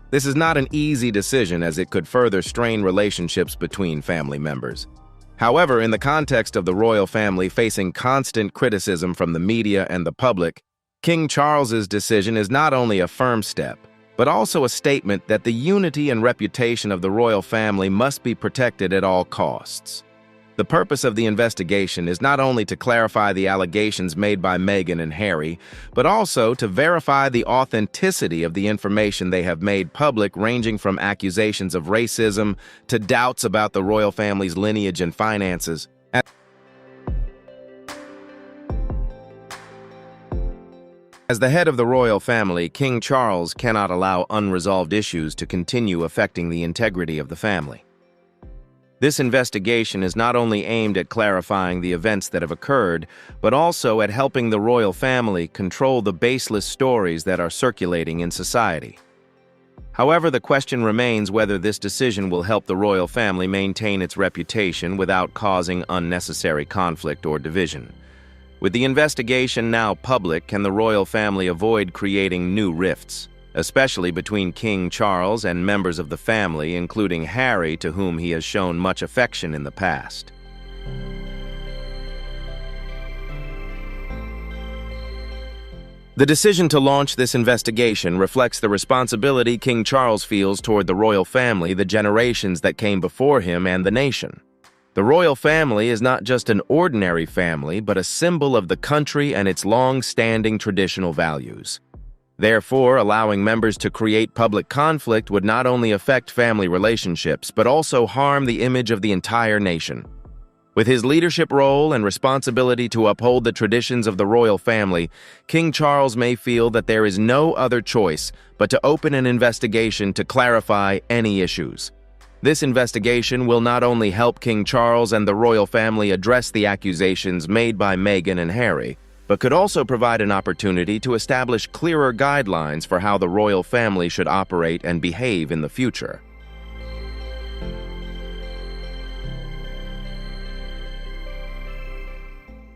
This is not an easy decision, as it could further strain relationships between family members. However, in the context of the royal family facing constant criticism from the media and the public, King Charles's decision is not only a firm step, but also a statement that the unity and reputation of the royal family must be protected at all costs. The purpose of the investigation is not only to clarify the allegations made by Meghan and Harry, but also to verify the authenticity of the information they have made public, ranging from accusations of racism to doubts about the royal family's lineage and finances. As the head of the royal family, King Charles cannot allow unresolved issues to continue affecting the integrity of the family. This investigation is not only aimed at clarifying the events that have occurred, but also at helping the royal family control the baseless stories that are circulating in society. However, the question remains whether this decision will help the royal family maintain its reputation without causing unnecessary conflict or division. With the investigation now public, can the royal family avoid creating new rifts, especially between King Charles and members of the family, including Harry, to whom he has shown much affection in the past? The decision to launch this investigation reflects the responsibility King Charles feels toward the royal family, the generations that came before him, and the nation. The royal family is not just an ordinary family, but a symbol of the country and its long-standing traditional values. Therefore, allowing members to create public conflict would not only affect family relationships, but also harm the image of the entire nation. With his leadership role and responsibility to uphold the traditions of the royal family, King Charles may feel that there is no other choice but to open an investigation to clarify any issues. This investigation will not only help King Charles and the royal family address the accusations made by Meghan and Harry, but could also provide an opportunity to establish clearer guidelines for how the royal family should operate and behave in the future.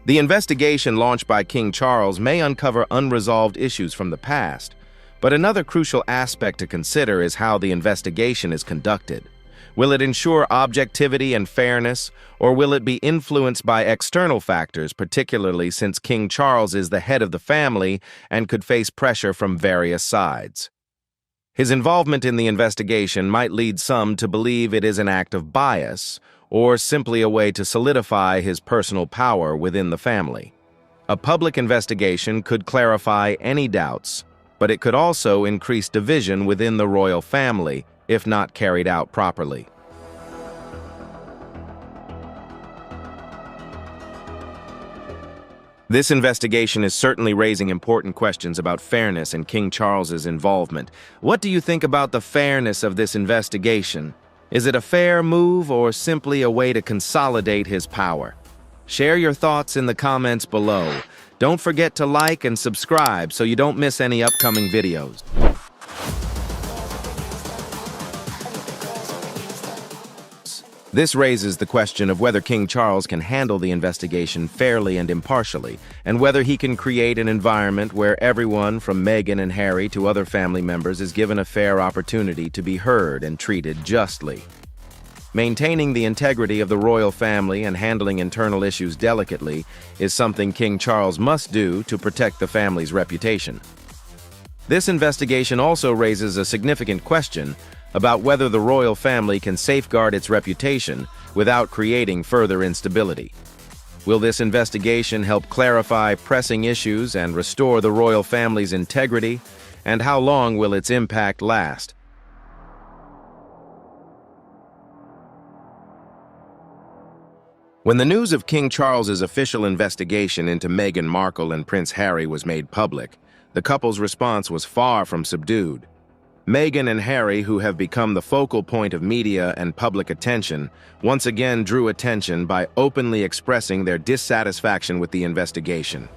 The investigation launched by King Charles may uncover unresolved issues from the past, but another crucial aspect to consider is how the investigation is conducted. Will it ensure objectivity and fairness, or will it be influenced by external factors, particularly since King Charles is the head of the family and could face pressure from various sides? His involvement in the investigation might lead some to believe it is an act of bias, or simply a way to solidify his personal power within the family. A public investigation could clarify any doubts, but it could also increase division within the royal family if not carried out properly. This investigation is certainly raising important questions about fairness and King Charles's involvement. What do you think about the fairness of this investigation? Is it a fair move or simply a way to consolidate his power? Share your thoughts in the comments below. Don't forget to like and subscribe so you don't miss any upcoming videos. This raises the question of whether King Charles can handle the investigation fairly and impartially, and whether he can create an environment where everyone from Meghan and Harry to other family members is given a fair opportunity to be heard and treated justly. Maintaining the integrity of the royal family and handling internal issues delicately is something King Charles must do to protect the family's reputation. This investigation also raises a significant question about whether the royal family can safeguard its reputation without creating further instability. Will this investigation help clarify pressing issues and restore the royal family's integrity? And how long will its impact last? When the news of King Charles's official investigation into Meghan Markle and Prince Harry was made public, the couple's response was far from subdued. Meghan and Harry, who have become the focal point of media and public attention, once again drew attention by openly expressing their dissatisfaction with the investigation.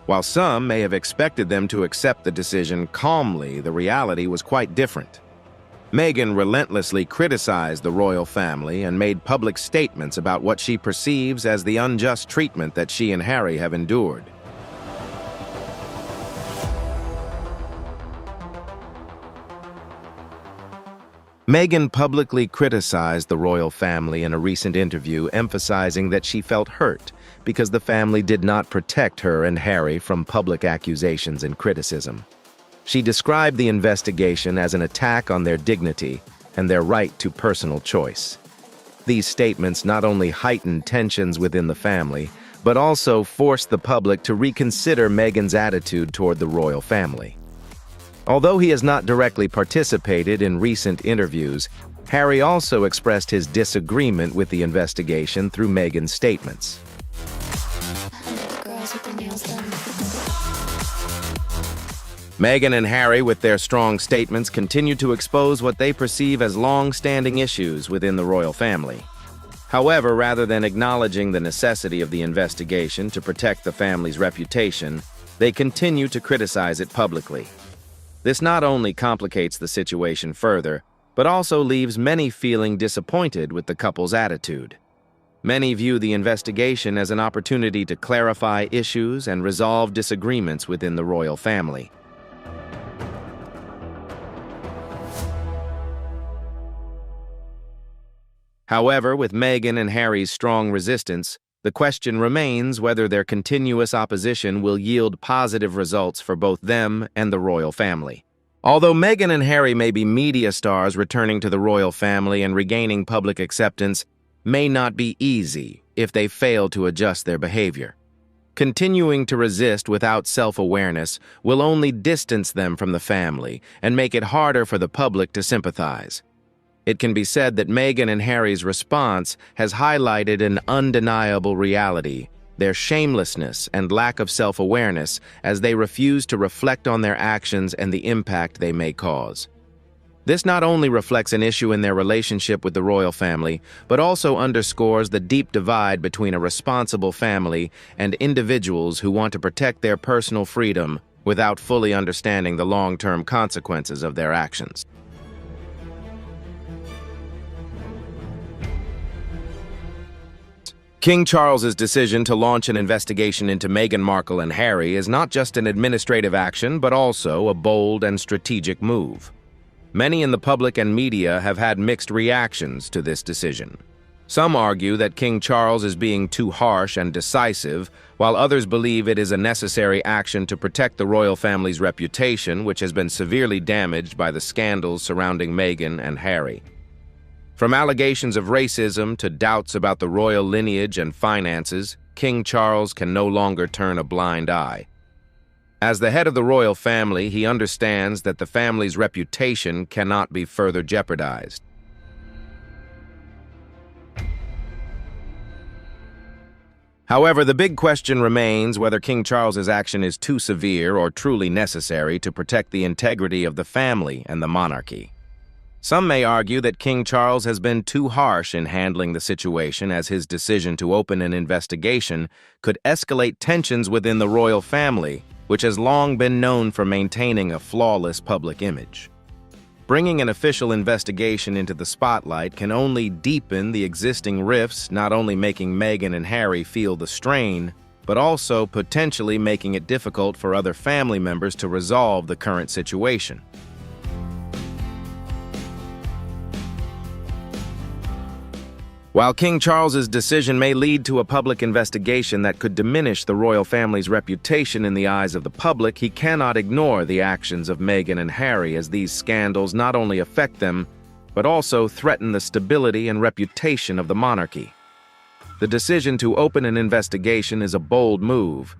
While some may have expected them to accept the decision calmly, the reality was quite different. Meghan relentlessly criticized the royal family and made public statements about what she perceives as the unjust treatment that she and Harry have endured. Meghan publicly criticized the royal family in a recent interview, emphasizing that she felt hurt because the family did not protect her and Harry from public accusations and criticism. She described the investigation as an attack on their dignity and their right to personal choice. These statements not only heightened tensions within the family, but also forced the public to reconsider Meghan's attitude toward the royal family. Although he has not directly participated in recent interviews, Harry also expressed his disagreement with the investigation through Meghan's statements. Meghan and Harry, with their strong statements, continue to expose what they perceive as long-standing issues within the royal family. However, rather than acknowledging the necessity of the investigation to protect the family's reputation, they continue to criticize it publicly. This not only complicates the situation further, but also leaves many feeling disappointed with the couple's attitude. Many view the investigation as an opportunity to clarify issues and resolve disagreements within the royal family. However, with Meghan and Harry's strong resistance, the question remains whether their continuous opposition will yield positive results for both them and the royal family. Although Meghan and Harry may be media stars, returning to the royal family and regaining public acceptance may not be easy if they fail to adjust their behavior. Continuing to resist without self-awareness will only distance them from the family and make it harder for the public to sympathize. It can be said that Meghan and Harry's response has highlighted an undeniable reality: their shamelessness and lack of self-awareness as they refuse to reflect on their actions and the impact they may cause. This not only reflects an issue in their relationship with the royal family, but also underscores the deep divide between a responsible family and individuals who want to protect their personal freedom without fully understanding the long-term consequences of their actions. King Charles's decision to launch an investigation into Meghan Markle and Harry is not just an administrative action, but also a bold and strategic move. Many in the public and media have had mixed reactions to this decision. Some argue that King Charles is being too harsh and decisive, while others believe it is a necessary action to protect the royal family's reputation, which has been severely damaged by the scandals surrounding Meghan and Harry. From allegations of racism to doubts about the royal lineage and finances, King Charles can no longer turn a blind eye. As the head of the royal family, he understands that the family's reputation cannot be further jeopardized. However, the big question remains whether King Charles's action is too severe or truly necessary to protect the integrity of the family and the monarchy. Some may argue that King Charles has been too harsh in handling the situation, as his decision to open an investigation could escalate tensions within the royal family, which has long been known for maintaining a flawless public image. Bringing an official investigation into the spotlight can only deepen the existing rifts, not only making Meghan and Harry feel the strain, but also potentially making it difficult for other family members to resolve the current situation. While King Charles's decision may lead to a public investigation that could diminish the royal family's reputation in the eyes of the public, he cannot ignore the actions of Meghan and Harry, as these scandals not only affect them, but also threaten the stability and reputation of the monarchy. The decision to open an investigation is a bold move.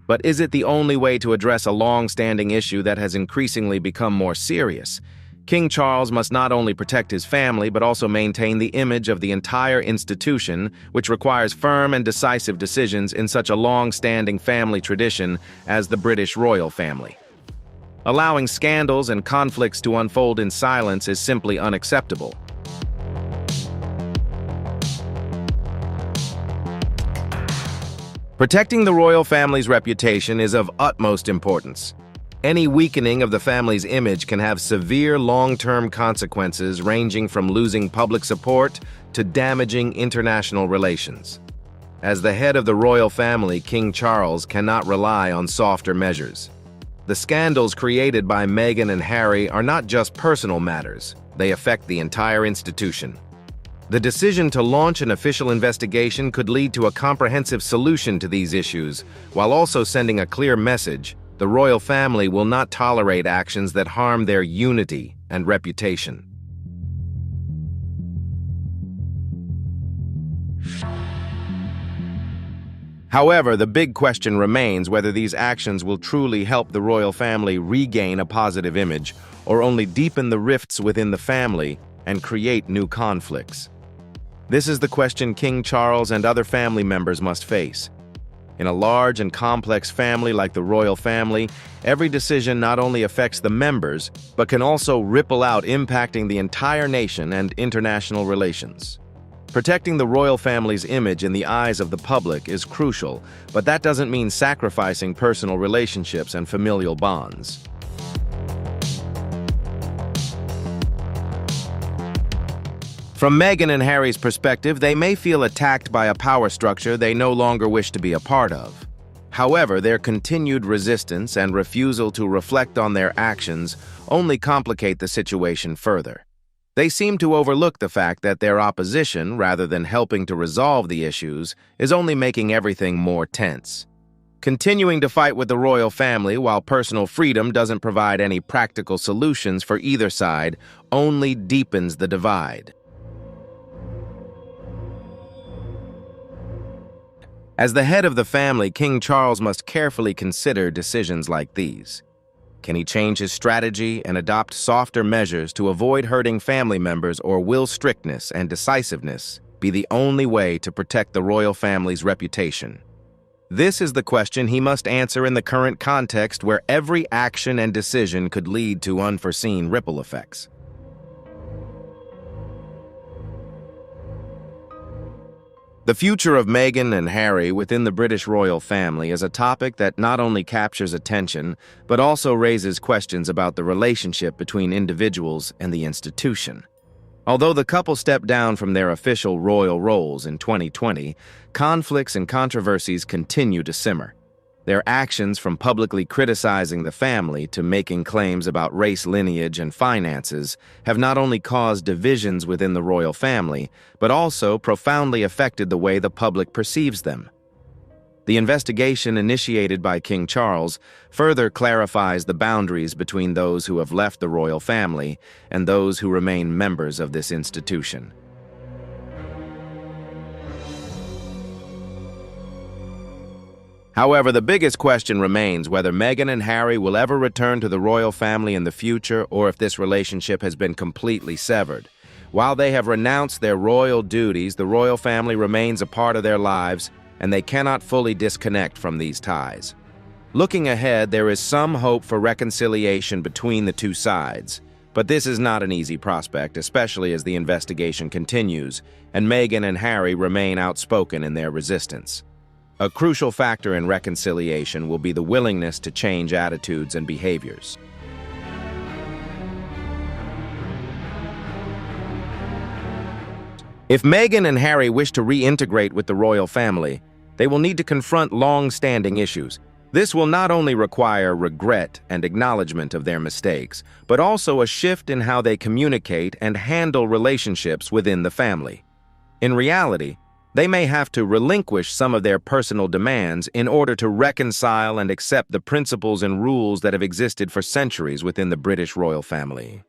But is it the only way to address a long-standing issue that has increasingly become more serious? King Charles must not only protect his family but also maintain the image of the entire institution, which requires firm and decisive decisions in such a long-standing family tradition as the British royal family. Allowing scandals and conflicts to unfold in silence is simply unacceptable. Protecting the royal family's reputation is of utmost importance. Any weakening of the family's image can have severe long-term consequences ranging from losing public support to damaging international relations. As the head of the royal family, King Charles cannot rely on softer measures. The scandals created by Meghan and Harry are not just personal matters, they affect the entire institution. The decision to launch an official investigation could lead to a comprehensive solution to these issues, while also sending a clear message: the royal family will not tolerate actions that harm their unity and reputation. However, the big question remains whether these actions will truly help the royal family regain a positive image, or only deepen the rifts within the family and create new conflicts. This is the question King Charles and other family members must face. In a large and complex family like the royal family, every decision not only affects the members, but can also ripple out, impacting the entire nation and international relations. Protecting the royal family's image in the eyes of the public is crucial, but that doesn't mean sacrificing personal relationships and familial bonds. From Meghan and Harry's perspective, they may feel attacked by a power structure they no longer wish to be a part of. However, their continued resistance and refusal to reflect on their actions only complicate the situation further. They seem to overlook the fact that their opposition, rather than helping to resolve the issues, is only making everything more tense. Continuing to fight with the royal family while personal freedom doesn't provide any practical solutions for either side only deepens the divide. As the head of the family, King Charles must carefully consider decisions like these. Can he change his strategy and adopt softer measures to avoid hurting family members, or will strictness and decisiveness be the only way to protect the royal family's reputation? This is the question he must answer in the current context, where every action and decision could lead to unforeseen ripple effects. The future of Meghan and Harry within the British royal family is a topic that not only captures attention, but also raises questions about the relationship between individuals and the institution. Although the couple stepped down from their official royal roles in 2020, conflicts and controversies continue to simmer. Their actions, from publicly criticizing the family to making claims about race, lineage, and finances, have not only caused divisions within the royal family, but also profoundly affected the way the public perceives them. The investigation initiated by King Charles further clarifies the boundaries between those who have left the royal family and those who remain members of this institution. However, the biggest question remains whether Meghan and Harry will ever return to the royal family in the future, or if this relationship has been completely severed. While they have renounced their royal duties, the royal family remains a part of their lives, and they cannot fully disconnect from these ties. Looking ahead, there is some hope for reconciliation between the two sides, but this is not an easy prospect, especially as the investigation continues, and Meghan and Harry remain outspoken in their resistance. A crucial factor in reconciliation will be the willingness to change attitudes and behaviors. If Meghan and Harry wish to reintegrate with the royal family, they will need to confront long-standing issues. This will not only require regret and acknowledgement of their mistakes, but also a shift in how they communicate and handle relationships within the family. In reality, they may have to relinquish some of their personal demands in order to reconcile and accept the principles and rules that have existed for centuries within the British royal family.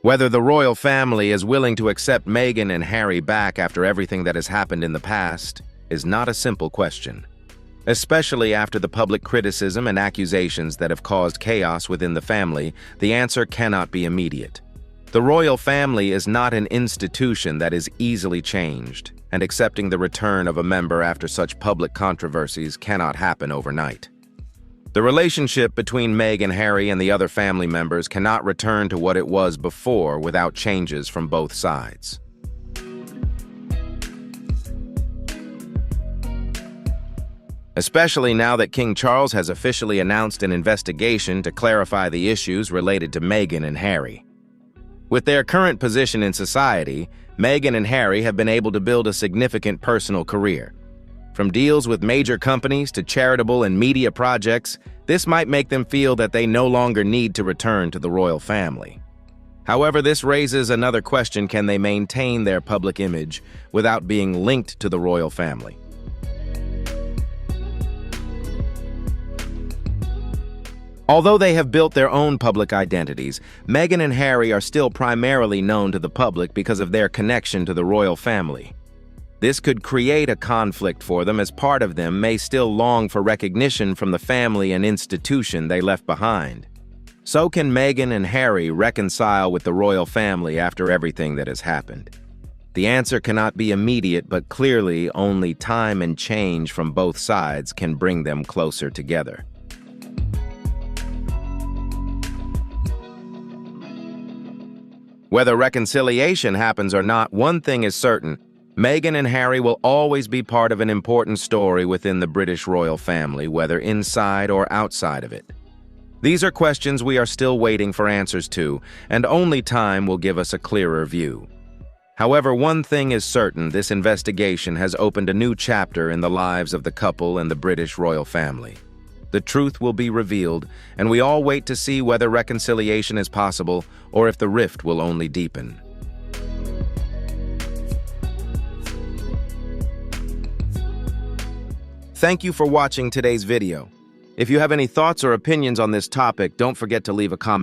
Whether the royal family is willing to accept Meghan and Harry back after everything that has happened in the past is not a simple question, especially after the public criticism and accusations that have caused chaos within the family. The answer cannot be immediate. The royal family is not an institution that is easily changed, and accepting the return of a member after such public controversies cannot happen overnight. The relationship between Meghan, Harry, and the other family members cannot return to what it was before without changes from both sides. Especially now that King Charles has officially announced an investigation to clarify the issues related to Meghan and Harry. With their current position in society, Meghan and Harry have been able to build a significant personal career. From deals with major companies to charitable and media projects, this might make them feel that they no longer need to return to the royal family. However, this raises another question: can they maintain their public image without being linked to the royal family? Although they have built their own public identities, Meghan and Harry are still primarily known to the public because of their connection to the royal family. This could create a conflict for them, as part of them may still long for recognition from the family and institution they left behind. So can Meghan and Harry reconcile with the royal family after everything that has happened? The answer cannot be immediate, but clearly only time and change from both sides can bring them closer together. Whether reconciliation happens or not, one thing is certain: Meghan and Harry will always be part of an important story within the British royal family, whether inside or outside of it. These are questions we are still waiting for answers to, and only time will give us a clearer view. However, one thing is certain: this investigation has opened a new chapter in the lives of the couple and the British royal family. The truth will be revealed, and we all wait to see whether reconciliation is possible or if the rift will only deepen. Thank you for watching today's video. If you have any thoughts or opinions on this topic, don't forget to leave a comment.